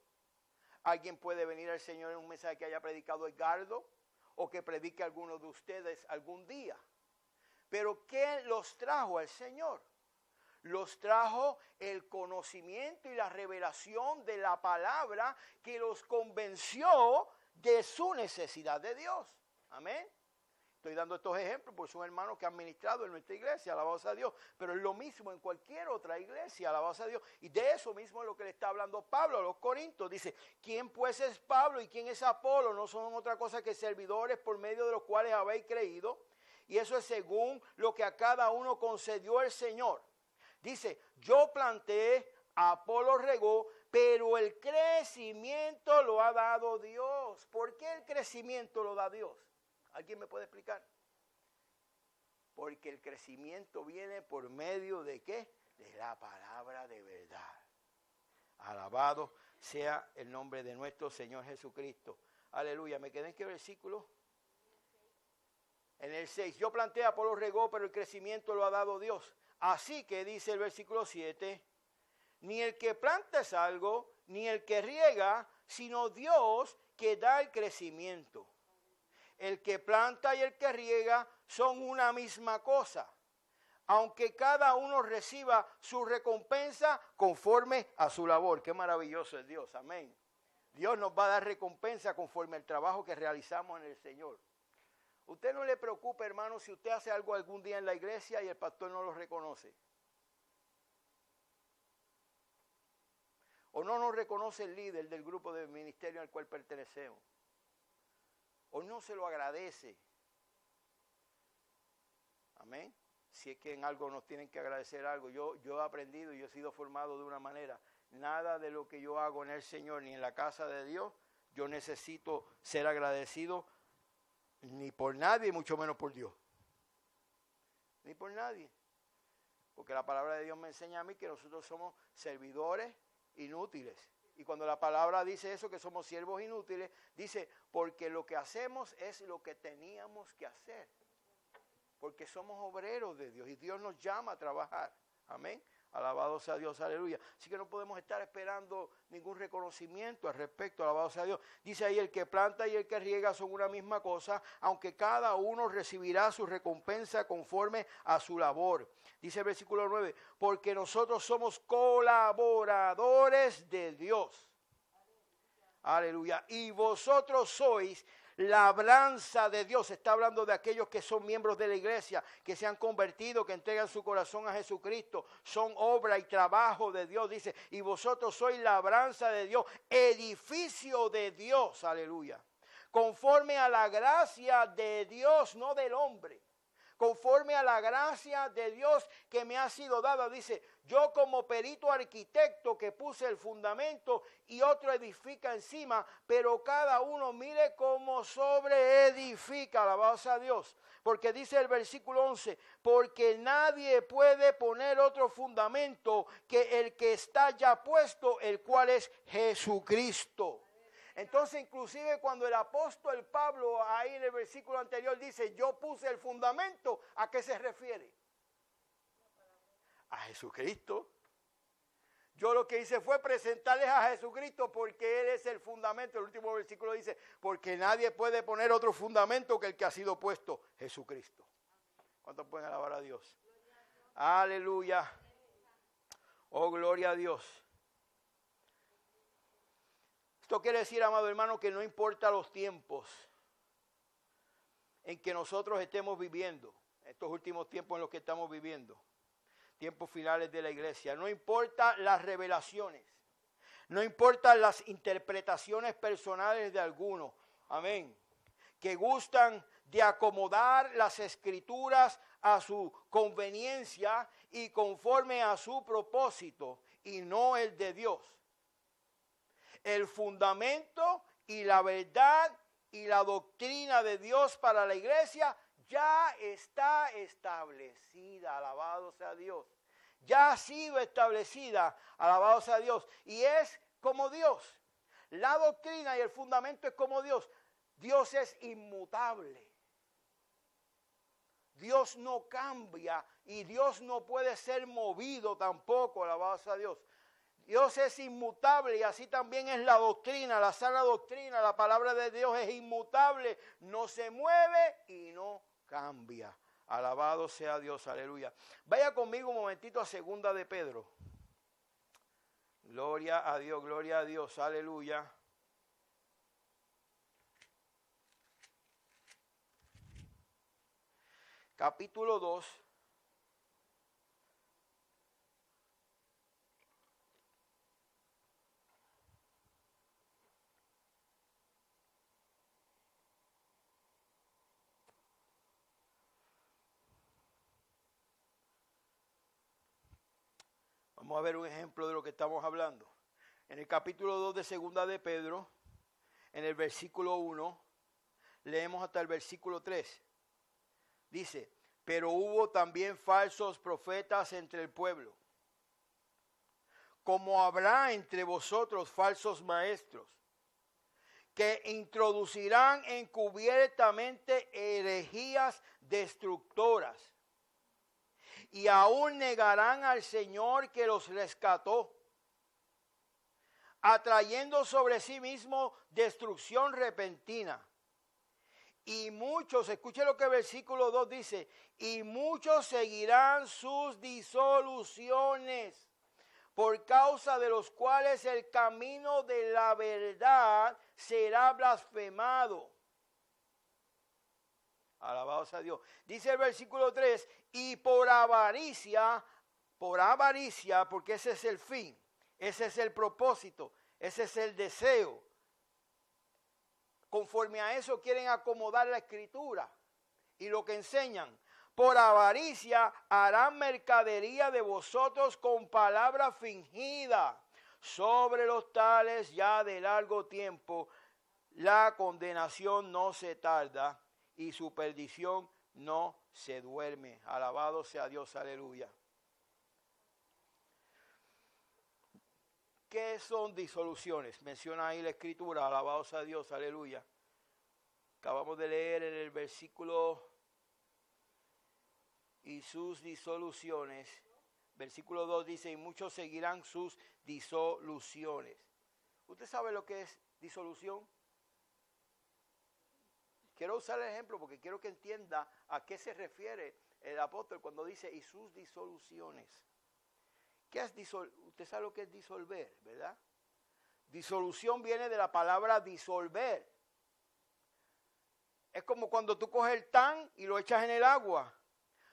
¿Alguien puede venir al Señor en un mensaje que haya predicado Edgardo? ¿O que predique alguno de ustedes algún día? Pero ¿qué los trajo al Señor? Los trajo el conocimiento y la revelación de la palabra que los convenció de su necesidad de Dios. Amén. Estoy dando estos ejemplos porque son hermanos que han ministrado en nuestra iglesia, alabados a Dios. Pero es lo mismo en cualquier otra iglesia, alabados a Dios. Y de eso mismo es lo que le está hablando Pablo a los Corintios. Dice, ¿quién pues es Pablo y quién es Apolo? No son otra cosa que servidores por medio de los cuales habéis creído. Y eso es según lo que a cada uno concedió el Señor. Dice, yo planté, Apolo regó, pero el crecimiento lo ha dado Dios. ¿Por qué el crecimiento lo da Dios? ¿Alguien me puede explicar? Porque el crecimiento viene por medio de ¿qué? De la palabra de verdad. Alabado sea el nombre de nuestro Señor Jesucristo. Aleluya. ¿Me quedé en qué versículo? En el 6, yo planté, Apolo regó, pero el crecimiento lo ha dado Dios. Así que dice el versículo 7, ni el que planta es algo, ni el que riega, sino Dios que da el crecimiento. El que planta y el que riega son una misma cosa, aunque cada uno reciba su recompensa conforme a su labor. Qué maravilloso es Dios, amén. Dios nos va a dar recompensa conforme al trabajo que realizamos en el Señor. Usted no le preocupe, hermano, si usted hace algo algún día en la iglesia y el pastor no lo reconoce. O no nos reconoce el líder del grupo de ministerio al cual pertenecemos. O no se lo agradece. Amén. Si es que en algo nos tienen que agradecer algo. Yo he aprendido y yo he sido formado de una manera. Nada de lo que yo hago en el Señor ni en la casa de Dios, yo necesito ser agradecido ni por nadie, mucho menos por Dios. Ni por nadie. Porque la palabra de Dios me enseña a mí que nosotros somos servidores inútiles. Y cuando la palabra dice eso, que somos siervos inútiles, dice, porque lo que hacemos es lo que teníamos que hacer. Porque somos obreros de Dios y Dios nos llama a trabajar. Amén. Alabado sea Dios, aleluya. Así que no podemos estar esperando ningún reconocimiento al respecto, alabado sea Dios. Dice ahí, el que planta y el que riega son una misma cosa, aunque cada uno recibirá su recompensa conforme a su labor. Dice el versículo 9, porque nosotros somos colaboradores de Dios. Aleluya. Y vosotros sois labranza de Dios. Está hablando de aquellos que son miembros de la iglesia, que se han convertido, que entregan su corazón a Jesucristo. Son obra y trabajo de Dios. Dice, y vosotros sois labranza de Dios, edificio de Dios. Aleluya. Conforme a la gracia de Dios, no del hombre. Conforme a la gracia de Dios que me ha sido dada. Dice, yo como perito arquitecto que puse el fundamento y otro edifica encima, pero cada uno mire cómo sobre edifica, alabado sea Dios. Porque dice el versículo 11, porque nadie puede poner otro fundamento que el que está ya puesto, el cual es Jesucristo. Entonces, inclusive cuando el apóstol Pablo ahí en el versículo anterior dice, yo puse el fundamento, ¿a qué se refiere? A Jesucristo. Yo lo que hice fue presentarles a Jesucristo porque Él es el fundamento. El último versículo dice, porque nadie puede poner otro fundamento que el que ha sido puesto, Jesucristo. ¿Cuántos pueden alabar a Dios? Aleluya. Oh, gloria a Dios. Esto quiere decir, amado hermano, que no importa los tiempos en que nosotros estemos viviendo, estos últimos tiempos en los que estamos viviendo, tiempos finales de la iglesia, no importa las revelaciones, no importa las interpretaciones personales de algunos, amén, que gustan de acomodar las escrituras a su conveniencia y conforme a su propósito y no el de Dios. El fundamento y la verdad y la doctrina de Dios para la iglesia ya está establecida, alabado sea Dios. Ya ha sido establecida, alabado sea Dios. Y es como Dios. La doctrina y el fundamento es como Dios. Dios es inmutable. Dios no cambia y Dios no puede ser movido tampoco, alabado sea Dios. Dios es inmutable y así también es la doctrina, la sana doctrina, la palabra de Dios es inmutable, no se mueve y no cambia. Alabado sea Dios, aleluya. Vaya conmigo un momentito a segunda de Pedro. Gloria a Dios, aleluya. Capítulo 2. Vamos a ver un ejemplo de lo que estamos hablando. En el capítulo 2 de segunda de Pedro, en el versículo 1, leemos hasta el versículo 3. Dice, pero hubo también falsos profetas entre el pueblo, como habrá entre vosotros falsos maestros, que introducirán encubiertamente herejías destructoras, y aún negarán al Señor que los rescató, atrayendo sobre sí mismo destrucción repentina. Y muchos, escuche lo que el versículo 2 dice, y muchos seguirán sus disoluciones, por causa de los cuales el camino de la verdad será blasfemado. Alabado sea Dios. Dice el versículo 3, y por avaricia, porque ese es el fin, ese es el propósito, ese es el deseo. Conforme a eso quieren acomodar la escritura y lo que enseñan. Por avaricia harán mercadería de vosotros con palabra fingida. Sobre los tales ya de largo tiempo la condenación no se tarda y su perdición no se duerme. Alabado sea Dios, aleluya. ¿Qué son disoluciones? Menciona ahí la escritura, alabado sea Dios, aleluya. Acabamos de leer en el versículo, y sus disoluciones Versículo 2 dice, y muchos seguirán sus disoluciones. ¿Usted sabe lo que es disolución? Quiero usar el ejemplo porque quiero que entienda a qué se refiere el apóstol cuando dice, y sus disoluciones. ¿Qué es Usted sabe lo que es disolver, ¿verdad? Disolución viene de la palabra disolver. Es como cuando tú coges el tan y lo echas en el agua.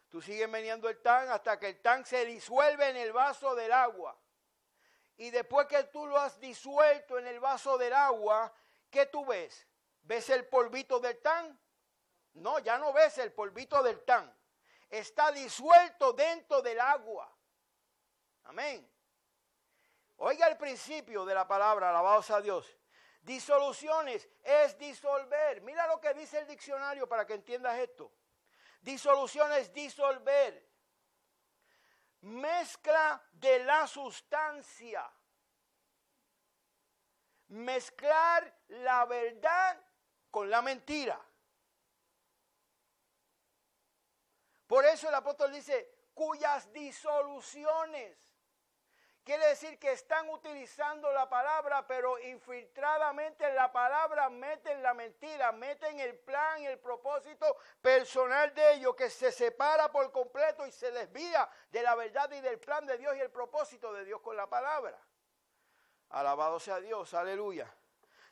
Tú sigues meneando el tan hasta que el tan se disuelve en el vaso del agua. Y después que tú lo has disuelto en el vaso del agua, ¿qué tú ves? ¿Ves el polvito del tan? No, ya no ves el polvito del tan. Está disuelto dentro del agua. Amén. Oiga el principio de la palabra, alabado sea Dios. Disoluciones es disolver. Mira lo que dice el diccionario para que entiendas esto. Disolución es disolver. Mezcla de la sustancia. Mezclar la verdad con la mentira. Por eso el apóstol dice, cuyas disoluciones. Quiere decir que están utilizando la palabra, pero infiltradamente en la palabra meten la mentira, meten el plan y el propósito personal de ellos, que se separa por completo y se desvía de la verdad y del plan de Dios y el propósito de Dios con la palabra. Alabado sea Dios, aleluya.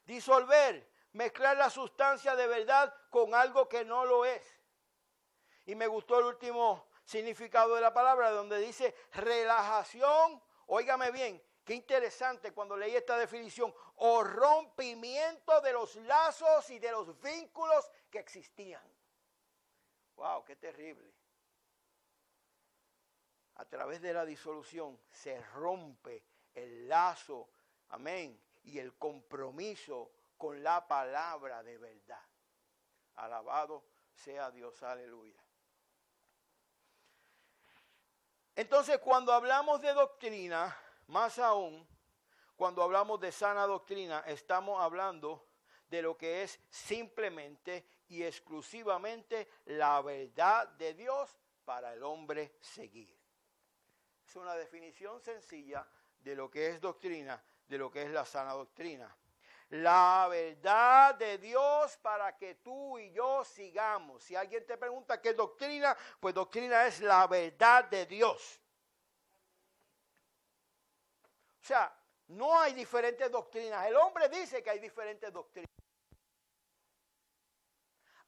Disolver, mezclar la sustancia de verdad con algo que no lo es. Y me gustó el último significado de la palabra, donde dice relajación. Óigame bien, qué interesante cuando leí esta definición, o rompimiento de los lazos y de los vínculos que existían. ¡Wow! ¡Qué terrible! A través de la disolución se rompe el lazo, amén, y el compromiso con la palabra de verdad. Alabado sea Dios, aleluya. Entonces, cuando hablamos de doctrina, más aún, cuando hablamos de sana doctrina, estamos hablando de lo que es simplemente y exclusivamente la verdad de Dios para el hombre seguir. Es una definición sencilla de lo que es doctrina, de lo que es la sana doctrina. La verdad de Dios para que tú y yo sigamos. Si alguien te pregunta qué es doctrina, pues doctrina es la verdad de Dios. O sea, no hay diferentes doctrinas. El hombre dice que hay diferentes doctrinas.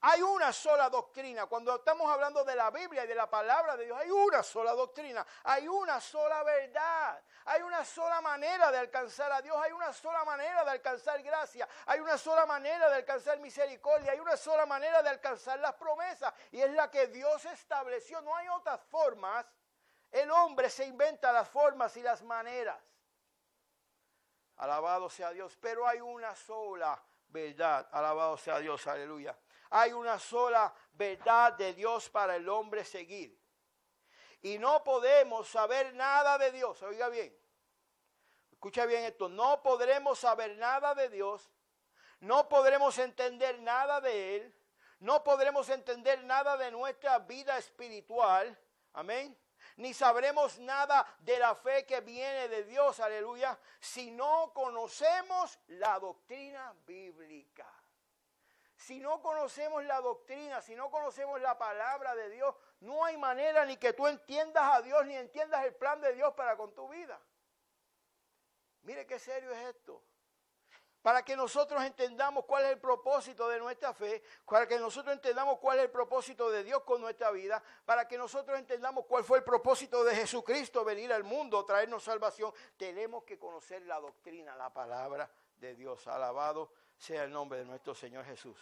Hay una sola doctrina. Cuando estamos hablando de la Biblia y de la palabra de Dios, hay una sola doctrina. Hay una sola verdad. Hay una sola manera de alcanzar a Dios. Hay una sola manera de alcanzar gracia. Hay una sola manera de alcanzar misericordia. Hay una sola manera de alcanzar las promesas. Y es la que Dios estableció. No hay otras formas. El hombre se inventa las formas y las maneras. Alabado sea Dios. Pero hay una sola verdad. Alabado sea Dios. Aleluya. Hay una sola verdad de Dios para el hombre seguir. Y no podemos saber nada de Dios. Oiga bien. Escucha bien esto. No podremos saber nada de Dios. No podremos entender nada de Él. No podremos entender nada de nuestra vida espiritual. Amén. Ni sabremos nada de la fe que viene de Dios. Aleluya. Si no conocemos la doctrina bíblica. Si no conocemos la doctrina, si no conocemos la palabra de Dios, no hay manera ni que tú entiendas a Dios, ni entiendas el plan de Dios para con tu vida. Mire qué serio es esto. Para que nosotros entendamos cuál es el propósito de nuestra fe, para que nosotros entendamos cuál es el propósito de Dios con nuestra vida, para que nosotros entendamos cuál fue el propósito de Jesucristo venir al mundo, traernos salvación, tenemos que conocer la doctrina, la palabra de Dios. Alabado sea el nombre de nuestro Señor Jesús.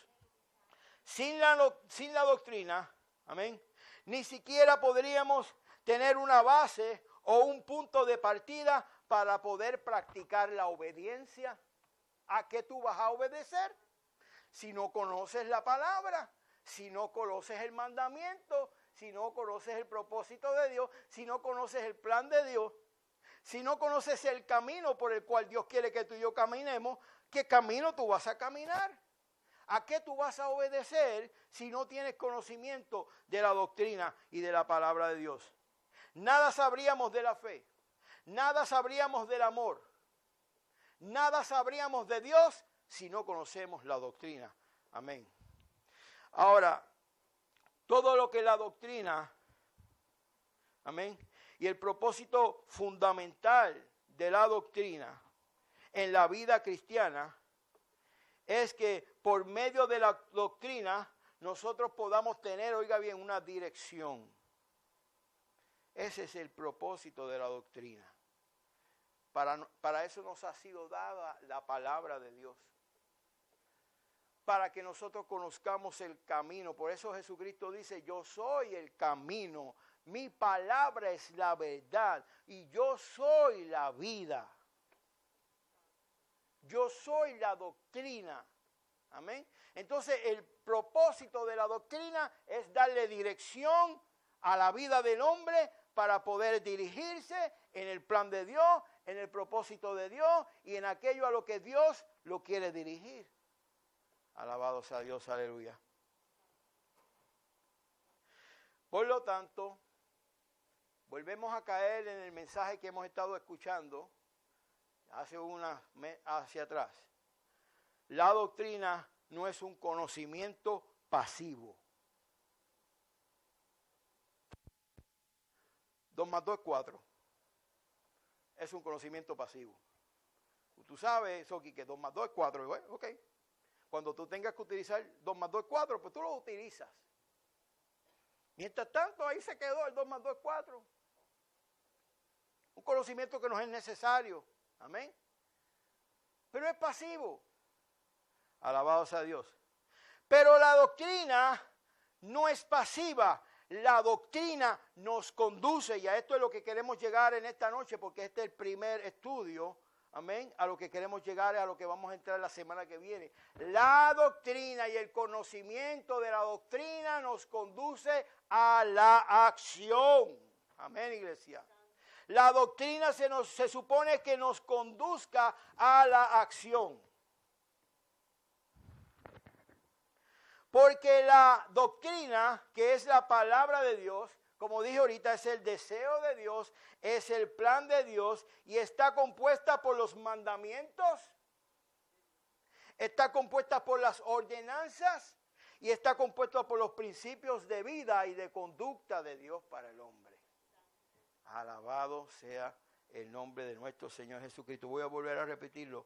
Sin la doctrina, amén, ni siquiera podríamos tener una base o un punto de partida para poder practicar la obediencia. ¿A qué tú vas a obedecer? Si no conoces la palabra, si no conoces el mandamiento, si no conoces el propósito de Dios, si no conoces el plan de Dios, si no conoces el camino por el cual Dios quiere que tú y yo caminemos, ¿qué camino tú vas a caminar? ¿A qué tú vas a obedecer si no tienes conocimiento de la doctrina y de la palabra de Dios? nada sabríamos de la fe, nada sabríamos del amor, nada sabríamos de Dios si no conocemos la doctrina. Amén. Ahora, todo lo que la doctrina, amén, y el propósito fundamental de la doctrina en la vida cristiana es que por medio de la doctrina nosotros podamos tener, oiga bien, una dirección. Ese es el propósito de la doctrina. Para eso nos ha sido dada la palabra de Dios. Para que nosotros conozcamos el camino. Por eso Jesucristo dice, yo soy el camino, mi palabra es la verdad y yo soy la vida. Yo soy la doctrina. Amén. Entonces el propósito de la doctrina es darle dirección a la vida del hombre para poder dirigirse en el plan de Dios, en el propósito de Dios y en aquello a lo que Dios lo quiere dirigir. Alabado sea Dios, aleluya. Por lo tanto, volvemos a caer en el mensaje que hemos estado escuchando hacia atrás. La doctrina no es un conocimiento pasivo. 2 más 2 es 4. Es un conocimiento pasivo. Tú sabes, Soki, que 2 más 2 es 4. Bueno, ok. Cuando tú tengas que utilizar 2 más 2 es 4, pues tú lo utilizas. Mientras tanto, ahí se quedó el 2 más 2 es 4. Un conocimiento que nos es necesario. Amén. Pero es pasivo. Alabado sea Dios. Pero la doctrina no es pasiva. La doctrina nos conduce, y a esto es lo que queremos llegar en esta noche, porque este es el primer estudio, amén, a lo que queremos llegar, a lo que vamos a entrar la semana que viene. La doctrina y el conocimiento de la doctrina nos conduce a la acción. Amén, iglesia. La doctrina se supone que nos conduzca a la acción. Porque la doctrina, que es la palabra de Dios, como dije ahorita, es el deseo de Dios, es el plan de Dios y está compuesta por los mandamientos, está compuesta por las ordenanzas y está compuesta por los principios de vida y de conducta de Dios para el hombre. Alabado sea el nombre de nuestro Señor Jesucristo. Voy a volver a repetirlo.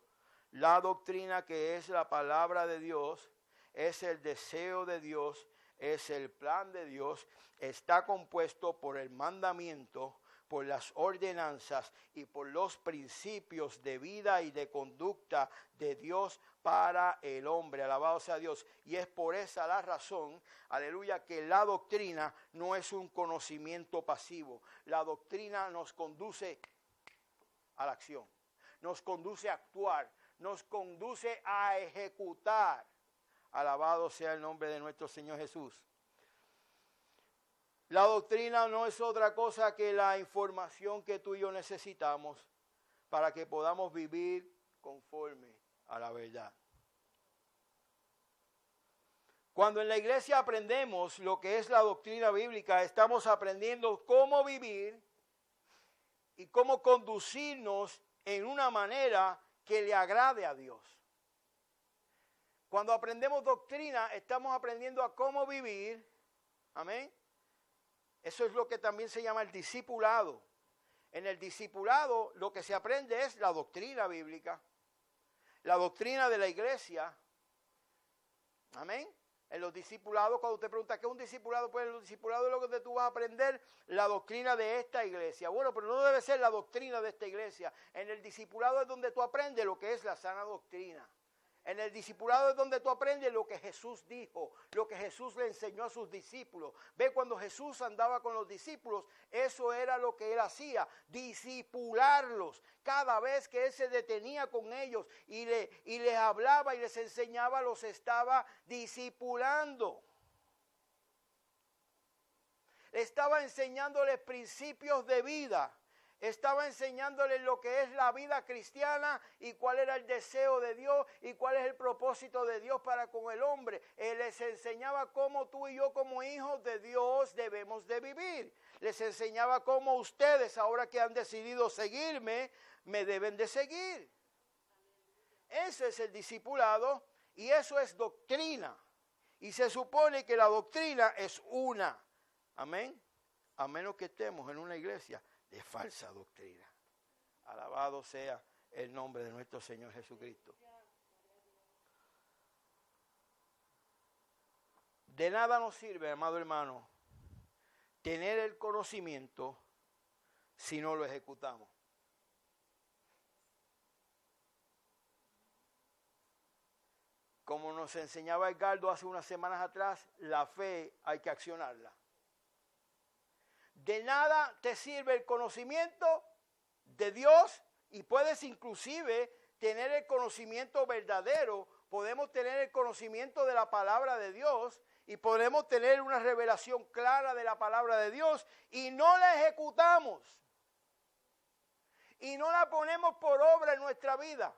La doctrina, que es la palabra de Dios, es el deseo de Dios, es el plan de Dios, está compuesto por el mandamiento, por las ordenanzas y por los principios de vida y de conducta de Dios para el hombre. Alabado sea Dios. Y es por esa la razón, aleluya, que la doctrina no es un conocimiento pasivo. La doctrina nos conduce a la acción, nos conduce a actuar, nos conduce a ejecutar. Alabado sea el nombre de nuestro Señor Jesús. La doctrina no es otra cosa que la información que tú y yo necesitamos para que podamos vivir conforme a la verdad. Cuando en la iglesia aprendemos lo que es la doctrina bíblica, estamos aprendiendo cómo vivir y cómo conducirnos en una manera que le agrade a Dios. Cuando aprendemos doctrina, estamos aprendiendo a cómo vivir. Amén. Eso es lo que también se llama el discipulado. En el discipulado lo que se aprende es la doctrina bíblica, la doctrina de la iglesia. Amén. En los discipulados, cuando usted pregunta ¿qué es un discipulado? Pues en los discipulados es lo que tú vas a aprender la doctrina de esta iglesia. Bueno, pero no debe ser la doctrina de esta iglesia. En el discipulado es donde tú aprendes lo que es la sana doctrina. En el discipulado es donde tú aprendes lo que Jesús dijo, lo que Jesús le enseñó a sus discípulos. Ve, cuando Jesús andaba con los discípulos, eso era lo que él hacía, discipularlos. Cada vez que él se detenía con ellos y les hablaba y les enseñaba, los estaba discipulando. Estaba enseñándoles principios de vida. estaba enseñándoles lo que es la vida cristiana y cuál era el deseo de Dios y cuál es el propósito de Dios para con el hombre. Él les enseñaba cómo tú y yo como hijos de Dios debemos de vivir. Les enseñaba cómo ustedes, ahora que han decidido seguirme, me deben de seguir. Ese es el discipulado y eso es doctrina. Y se supone que la doctrina es una. Amén. A menos que estemos en una iglesia de falsa doctrina. Alabado sea el nombre de nuestro Señor Jesucristo. De nada nos sirve, amado hermano, tener el conocimiento si no lo ejecutamos. Como nos enseñaba Edgardo hace unas semanas atrás, la fe hay que accionarla. De nada te sirve el conocimiento de Dios y puedes inclusive tener el conocimiento verdadero. Podemos tener el conocimiento de la palabra de Dios y podemos tener una revelación clara de la palabra de Dios y no la ejecutamos y no la ponemos por obra en nuestra vida.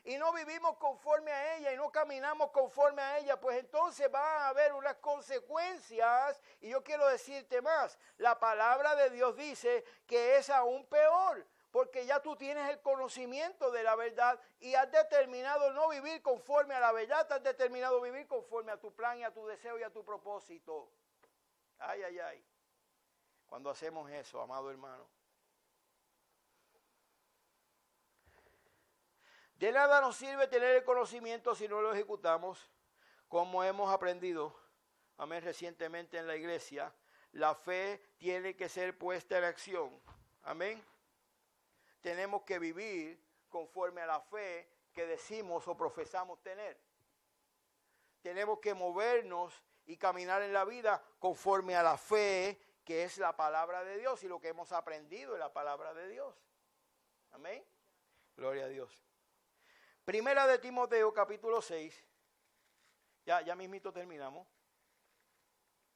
Y no vivimos conforme a ella y no caminamos conforme a ella, pues entonces va a haber unas consecuencias. Y yo quiero decirte más, la palabra de Dios dice que es aún peor, porque ya tú tienes el conocimiento de la verdad y has determinado no vivir conforme a la verdad, has determinado vivir conforme a tu plan y a tu deseo y a tu propósito. Ay, ay, ay. Cuando hacemos eso, amado hermano. De nada nos sirve tener el conocimiento si no lo ejecutamos, como hemos aprendido, amén, recientemente en la iglesia. La fe tiene que ser puesta en acción, amén. Tenemos que vivir conforme a la fe que decimos o profesamos tener. Tenemos que movernos y caminar en la vida conforme a la fe que es la palabra de Dios y lo que hemos aprendido en la palabra de Dios. Amén. Gloria a Dios. Primera de Timoteo, capítulo 6. Ya mismito terminamos.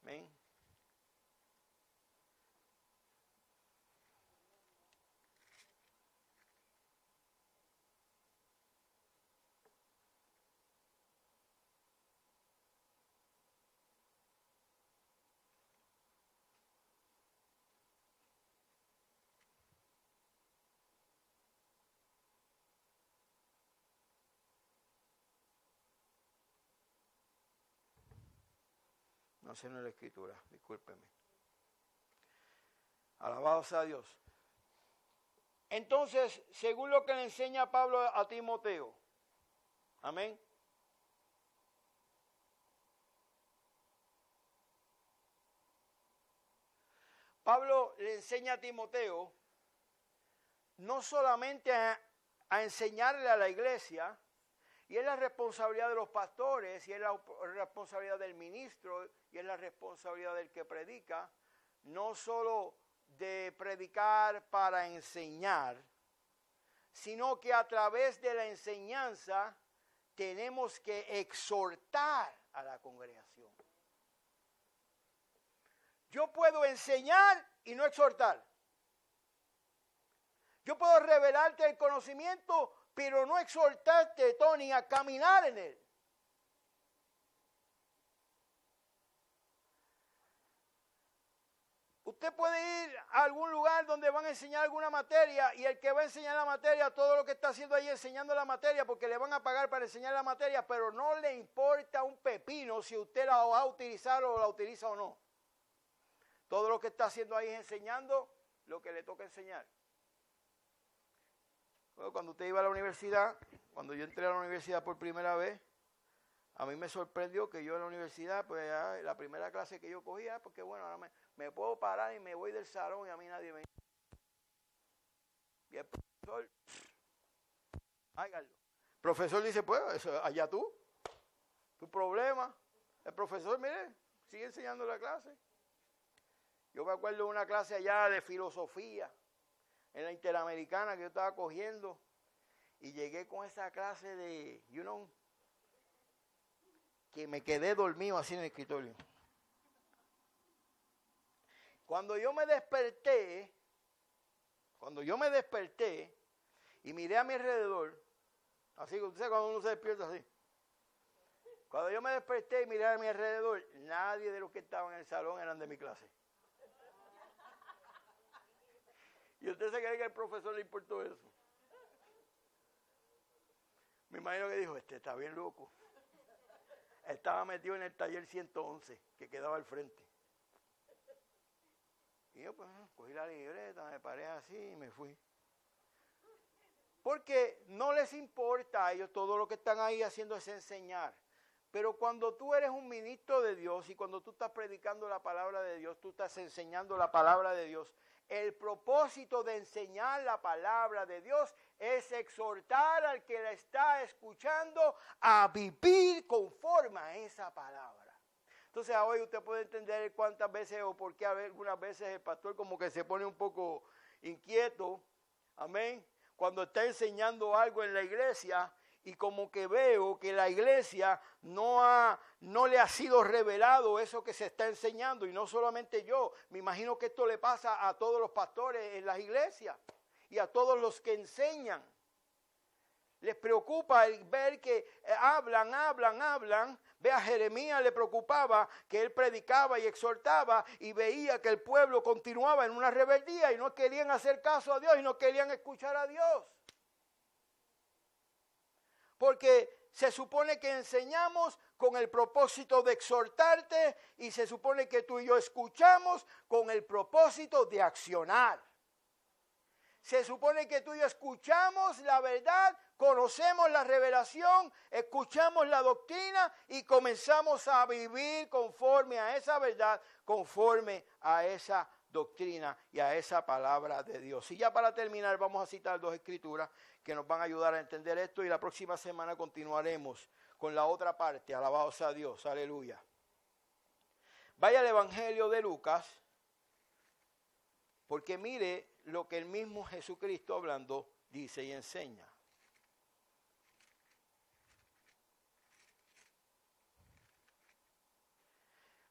Amén. No sé, no es la escritura, discúlpeme. Alabado sea Dios. Entonces, según lo que le enseña Pablo a Timoteo, amén. Pablo le enseña a Timoteo no solamente a enseñarle a la iglesia, y es la responsabilidad de los pastores, y es la responsabilidad del ministro, y es la responsabilidad del que predica, no solo de predicar para enseñar, sino que a través de la enseñanza tenemos que exhortar a la congregación. Yo puedo enseñar y no exhortar. Yo puedo revelarte el conocimiento, pero no exhortarte, Tony, a caminar en él. Usted puede ir a algún lugar donde van a enseñar alguna materia y el que va a enseñar la materia, todo lo que está haciendo ahí enseñando la materia porque le van a pagar para enseñar la materia, pero no le importa un pepino si usted la va a utilizar o la utiliza o no. Todo lo que está haciendo ahí es enseñando lo que le toca enseñar. Bueno, cuando usted iba a la universidad, cuando yo entré a la universidad por primera vez, a mí me sorprendió que yo en la universidad, pues la primera clase que yo cogía, porque bueno, ahora me puedo parar y me voy del salón y a mí nadie me... Y el profesor, hágalo. El profesor dice, pues, eso, allá tú, tu problema. El profesor, mire, sigue enseñando la clase. Yo me acuerdo de una clase allá de filosofía, en la Interamericana que yo estaba cogiendo, y llegué con esa clase de, que me quedé dormido así en el escritorio. Cuando yo me desperté, Cuando yo me desperté y miré a mi alrededor, así que usted sabe cuando uno se despierta así. Cuando yo me desperté y miré a mi alrededor, nadie de los que estaban en el salón eran de mi clase. ¿Y usted se cree que al profesor le importó eso? Me imagino que dijo, este está bien loco. Estaba metido en el taller 111, que quedaba al frente. Y yo pues cogí la libreta, me paré así y me fui. Porque no les importa a ellos, todo lo que están ahí haciendo es enseñar. Pero cuando tú eres un ministro de Dios y cuando tú estás predicando la palabra de Dios, tú estás enseñando la palabra de Dios, el propósito de enseñar la palabra de Dios es exhortar al que la está escuchando a vivir conforme a esa palabra. Entonces hoy usted puede entender cuántas veces o por qué algunas veces el pastor como que se pone un poco inquieto, amén, cuando está enseñando algo en la iglesia y como que veo que la iglesia no le ha sido revelado eso que se está enseñando. Y no solamente yo, me imagino que esto le pasa a todos los pastores en las iglesias y a todos los que enseñan. Les preocupa el ver que hablan. Ve, a Jeremías le preocupaba que él predicaba y exhortaba y veía que el pueblo continuaba en una rebeldía y no querían hacer caso a Dios y no querían escuchar a Dios. Porque se supone que enseñamos con el propósito de exhortarte y se supone que tú y yo escuchamos con el propósito de accionar. Se supone que tú y yo escuchamos la verdad, conocemos la revelación, escuchamos la doctrina y comenzamos a vivir conforme a esa verdad, conforme a esa doctrina y a esa palabra de Dios. Y ya para terminar vamos a citar dos escrituras que nos van a ayudar a entender esto y la próxima semana continuaremos con la otra parte. Alabado sea Dios, aleluya. Vaya al Evangelio de Lucas, porque mire lo que el mismo Jesucristo hablando dice y enseña.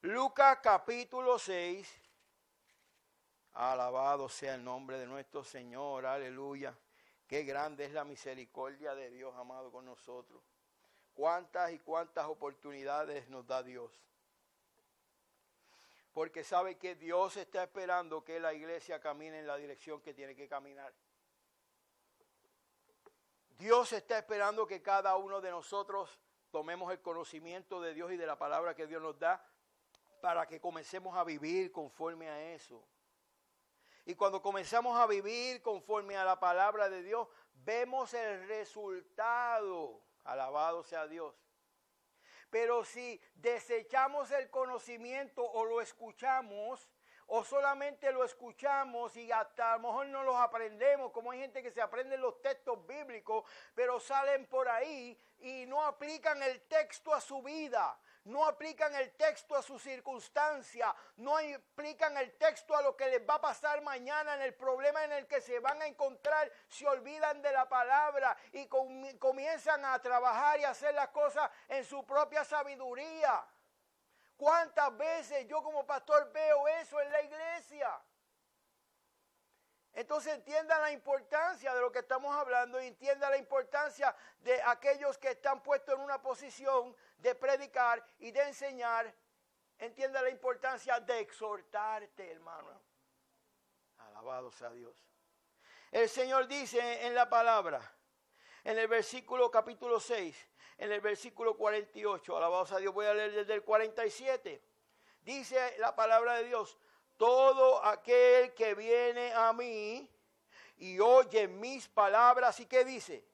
Lucas capítulo 6. Alabado sea el nombre de nuestro Señor, aleluya. Qué grande es la misericordia de Dios, amado, con nosotros. Cuántas y cuántas oportunidades nos da Dios. Porque sabe que Dios está esperando que la iglesia camine en la dirección que tiene que caminar. Dios está esperando que cada uno de nosotros tomemos el conocimiento de Dios y de la palabra que Dios nos da para que comencemos a vivir conforme a eso. Y cuando comenzamos a vivir conforme a la palabra de Dios, vemos el resultado. Alabado sea Dios. Pero si desechamos el conocimiento o lo escuchamos, o solamente lo escuchamos y hasta a lo mejor no los aprendemos, como hay gente que se aprende los textos bíblicos, pero salen por ahí y no aplican el texto a su vida. No aplican el texto a su circunstancia, no aplican el texto a lo que les va a pasar mañana, en el problema en el que se van a encontrar, se olvidan de la palabra y comienzan a trabajar y a hacer las cosas en su propia sabiduría. ¿Cuántas veces yo como pastor veo eso en la iglesia? Entonces entienda la importancia de lo que estamos hablando y entienda la importancia de aquellos que están puestos en una posición de predicar y de enseñar. Entienda la importancia de exhortarte, hermano. Alabado sea Dios. El Señor dice en la palabra, en el versículo capítulo 6, en el versículo 48, alabado sea Dios, voy a leer desde el 47. Dice la palabra de Dios: todo aquel que viene a mí y oye mis palabras, ¿y qué dice?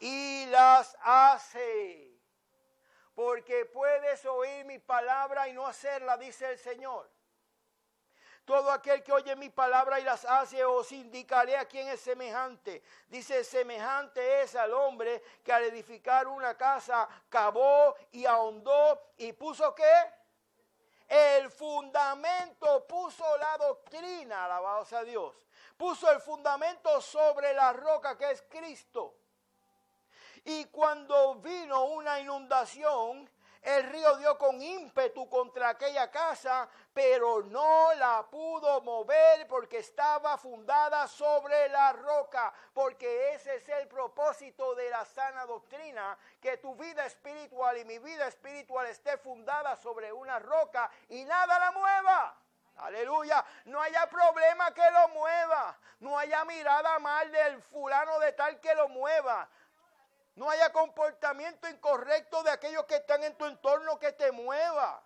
Y las hace. Porque puedes oír mi palabra y no hacerla, dice el Señor. Todo aquel que oye mi palabra y las hace, os indicaré a quién es semejante. Dice, semejante es al hombre que al edificar una casa cavó y ahondó y puso ¿qué? El fundamento, puso la doctrina, alabado sea Dios. Puso el fundamento sobre la roca que es Cristo. Y cuando vino una inundación, El río dio con ímpetu contra aquella casa, pero no la pudo mover porque estaba fundada sobre la roca. Porque ese es el propósito de la sana doctrina, que tu vida espiritual y mi vida espiritual esté fundada sobre una roca y nada la mueva. Aleluya, no haya problema que lo mueva, no haya mirada mal del fulano de tal que lo mueva, no haya comportamiento incorrecto de aquellos que están en tu entorno que te mueva,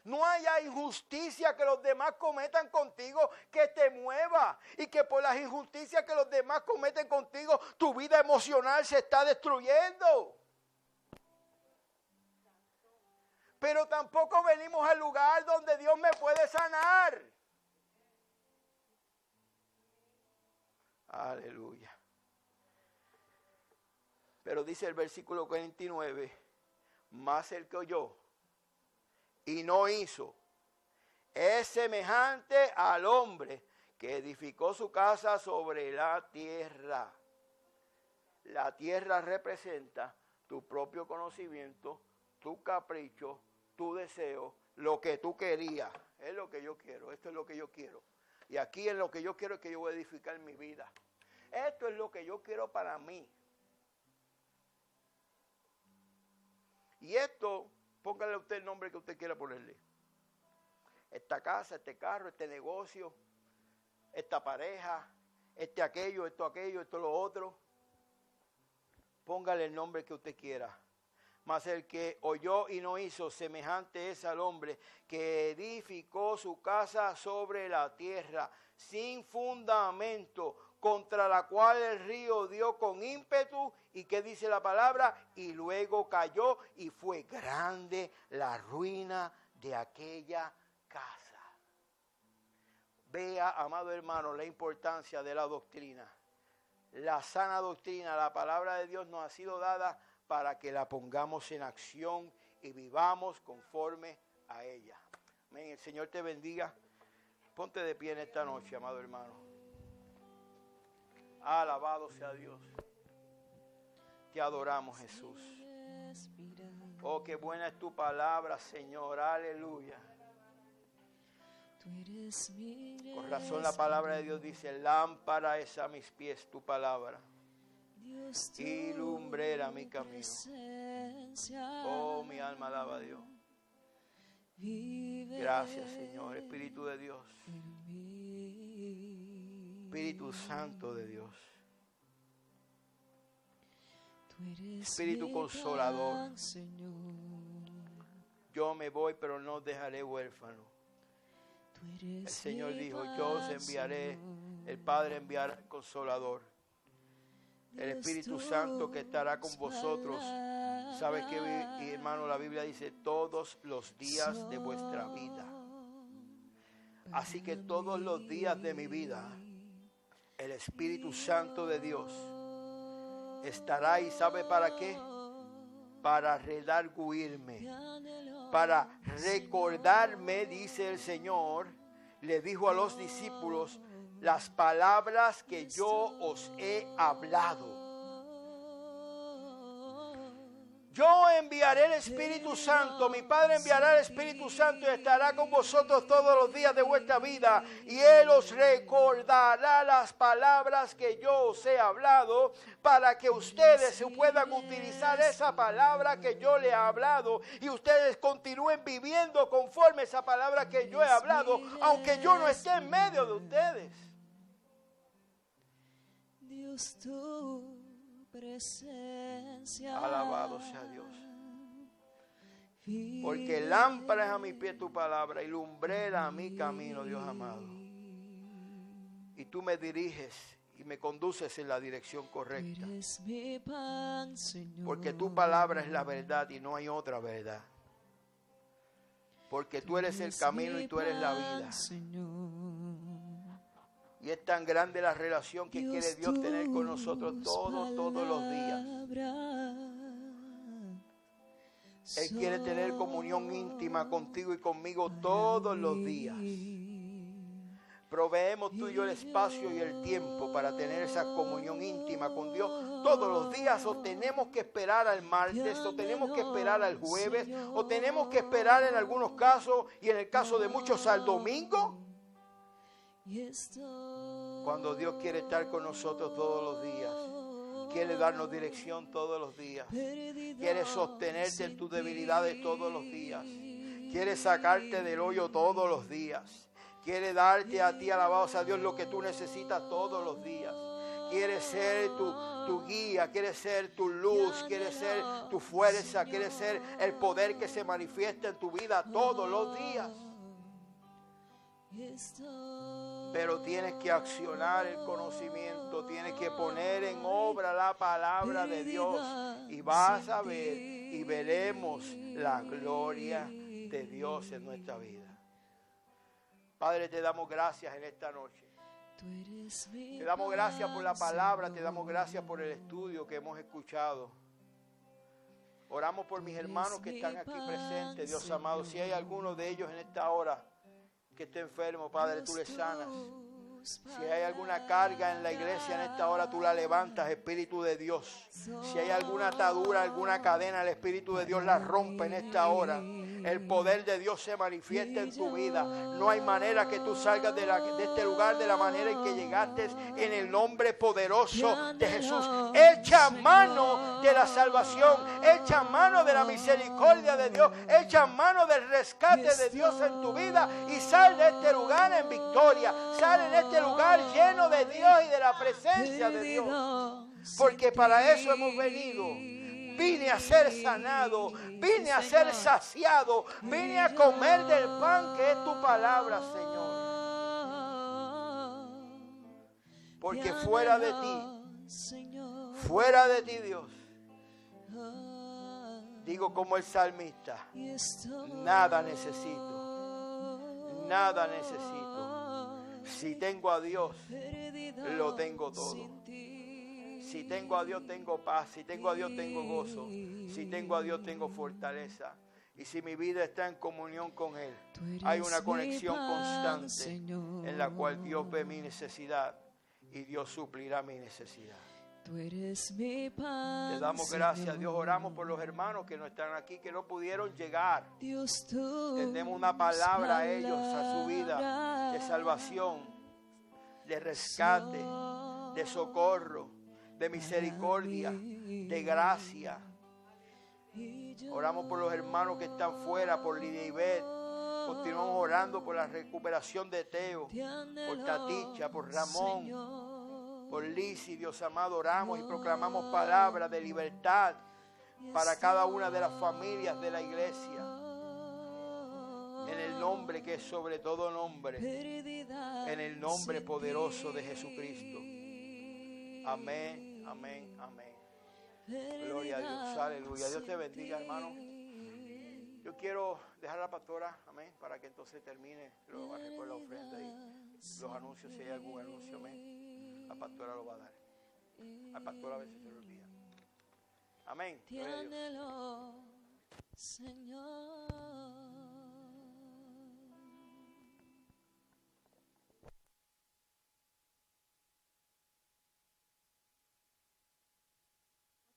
no haya injusticia que los demás cometan contigo que te mueva y que por las injusticias que los demás cometen contigo tu vida emocional se está destruyendo. Pero tampoco venimos al lugar donde Dios me puede sanar. Aleluya. Pero dice el versículo 49, más el que oyó y no hizo, es semejante al hombre que edificó su casa sobre la tierra. La tierra representa tu propio conocimiento, tu capricho, tu deseo, lo que tú querías. Es lo que yo quiero, esto es lo que yo quiero. Y aquí en lo que yo quiero es que yo voy a edificar mi vida. Esto es lo que yo quiero para mí. Y esto, póngale a usted el nombre que usted quiera ponerle. Esta casa, este carro, este negocio, esta pareja, aquello, esto, lo otro. Póngale el nombre que usted quiera. Mas el que oyó y no hizo, semejante es al hombre que edificó su casa sobre la tierra, sin fundamento, contra la cual el río dio con ímpetu. ¿Y qué dice la palabra? Y luego cayó y fue grande la ruina de aquella casa. Vea, amado hermano, la importancia de la doctrina. La sana doctrina, la palabra de Dios nos ha sido dada para que la pongamos en acción y vivamos conforme a ella. Amén. El Señor te bendiga. Ponte de pie en esta noche, amado hermano. Alabado sea Dios. Te adoramos, Jesús. Oh, qué buena es tu palabra, Señor. Aleluya. Con razón la palabra de Dios dice, lámpara es a mis pies tu palabra y lumbrera mi camino. Oh, mi alma alaba a Dios. Gracias, Señor, Espíritu de Dios. Espíritu Santo de Dios. Espíritu Consolador. Yo me voy, pero no dejaré huérfano. El Señor dijo, yo os enviaré, el Padre enviará el Consolador. El Espíritu Santo que estará con vosotros. ¿Sabes qué, hermano? La Biblia dice, todos los días de vuestra vida. Así que todos los días de mi vida, el Espíritu Santo de Dios estará ahí. ¿Sabe para qué? Para redarguirme, para recordarme, dice el Señor, le dijo a los discípulos, las palabras que yo os he hablado. Yo enviaré el Espíritu Santo, mi Padre enviará el Espíritu Santo y estará con vosotros todos los días de vuestra vida. Y Él os recordará las palabras que yo os he hablado para que ustedes puedan utilizar esa palabra que yo le he hablado. Y ustedes continúen viviendo conforme esa palabra que yo he hablado, aunque yo no esté en medio de ustedes. Dios, tú presencia. Alabado sea Dios. Porque lámpara es a mi pie tu palabra y lumbrera a mi camino, Dios amado. Y tú me diriges y me conduces en la dirección correcta. Porque tu palabra es la verdad y no hay otra verdad. Porque tú eres el camino y tú eres la vida. Y es tan grande la relación que quiere Dios tener con nosotros todos los días. Él quiere tener comunión íntima contigo y conmigo todos los días. Proveemos tú y yo el espacio y el tiempo para tener esa comunión íntima con Dios todos los días, o tenemos que esperar al martes, o tenemos que esperar al jueves, o tenemos que esperar en algunos casos, y en el caso de muchos al domingo, cuando Dios quiere estar con nosotros todos los días. Quiere darnos dirección todos los días. Quiere sostenerte en tus debilidades todos los días. Quiere sacarte del hoyo todos los días. Quiere darte a ti, alabado sea Dios, lo que tú necesitas todos los días. Quiere ser tu guía, quiere ser tu luz, quiere ser tu fuerza, quiere ser el poder que se manifiesta en tu vida todos los días. Pero tienes que accionar el conocimiento, tienes que poner en obra la palabra de Dios, y vas a ver y veremos la gloria de Dios en nuestra vida. Padre, te damos gracias en esta noche. Te damos gracias por la palabra, te damos gracias por el estudio que hemos escuchado. Oramos por mis hermanos que están aquí presentes, Dios amado. Si hay alguno de ellos en esta hora que esté enfermo, Padre, tú le sanas. Si hay alguna carga en la iglesia en esta hora, tú la levantas, Espíritu de Dios. Si hay alguna atadura, alguna cadena, el Espíritu de Dios la rompe en esta hora. El poder de Dios se manifiesta en tu vida. No hay manera que tú salgas de este lugar de la manera en que llegaste, en el nombre poderoso de Jesús. Echa mano de la salvación, echa mano de la misericordia de Dios, echa mano del rescate de Dios en tu vida, y sal de este lugar en victoria. Sal en este lugar lleno de Dios y de la presencia de Dios, porque para eso hemos venido. Vine a ser sanado, vine a ser saciado, vine a comer del pan que es tu palabra, Señor. Porque fuera de ti, Dios, digo como el salmista, nada necesito, nada necesito. Si tengo a Dios, lo tengo todo. Si tengo a Dios, tengo paz. Si tengo a Dios, tengo gozo. Si tengo a Dios, tengo fortaleza. Y si mi vida está en comunión con Él, hay una conexión constante en la cual Dios ve mi necesidad y Dios suplirá mi necesidad. Te damos gracias, Dios. Oramos por los hermanos que no están aquí, que no pudieron llegar. Tenemos una palabra a ellos, a su vida, de salvación, de rescate, de socorro, de misericordia, de gracia. Oramos por los hermanos que están fuera, por Lidia y Beth. Continuamos orando por la recuperación de Teo, por Taticha, por Ramón, por Lizzy, Dios amado. Oramos y proclamamos palabras de libertad para cada una de las familias de la iglesia, en el nombre que es sobre todo nombre, en el nombre poderoso de Jesucristo. Amén, amén, amén. Gloria a Dios, aleluya. Dios te bendiga, hermano. Yo quiero dejar a la pastora, amén, para que entonces termine. Luego va a recoger la ofrenda y los anuncios, si hay algún anuncio, amén. La pastora lo va a dar. La pastora a veces se lo olvida. Amén. Gloria a Dios. Señor.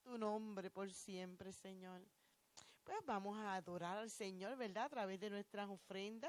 Tu nombre por siempre, Señor. Pues vamos a adorar al Señor, ¿verdad? A través de nuestras ofrendas.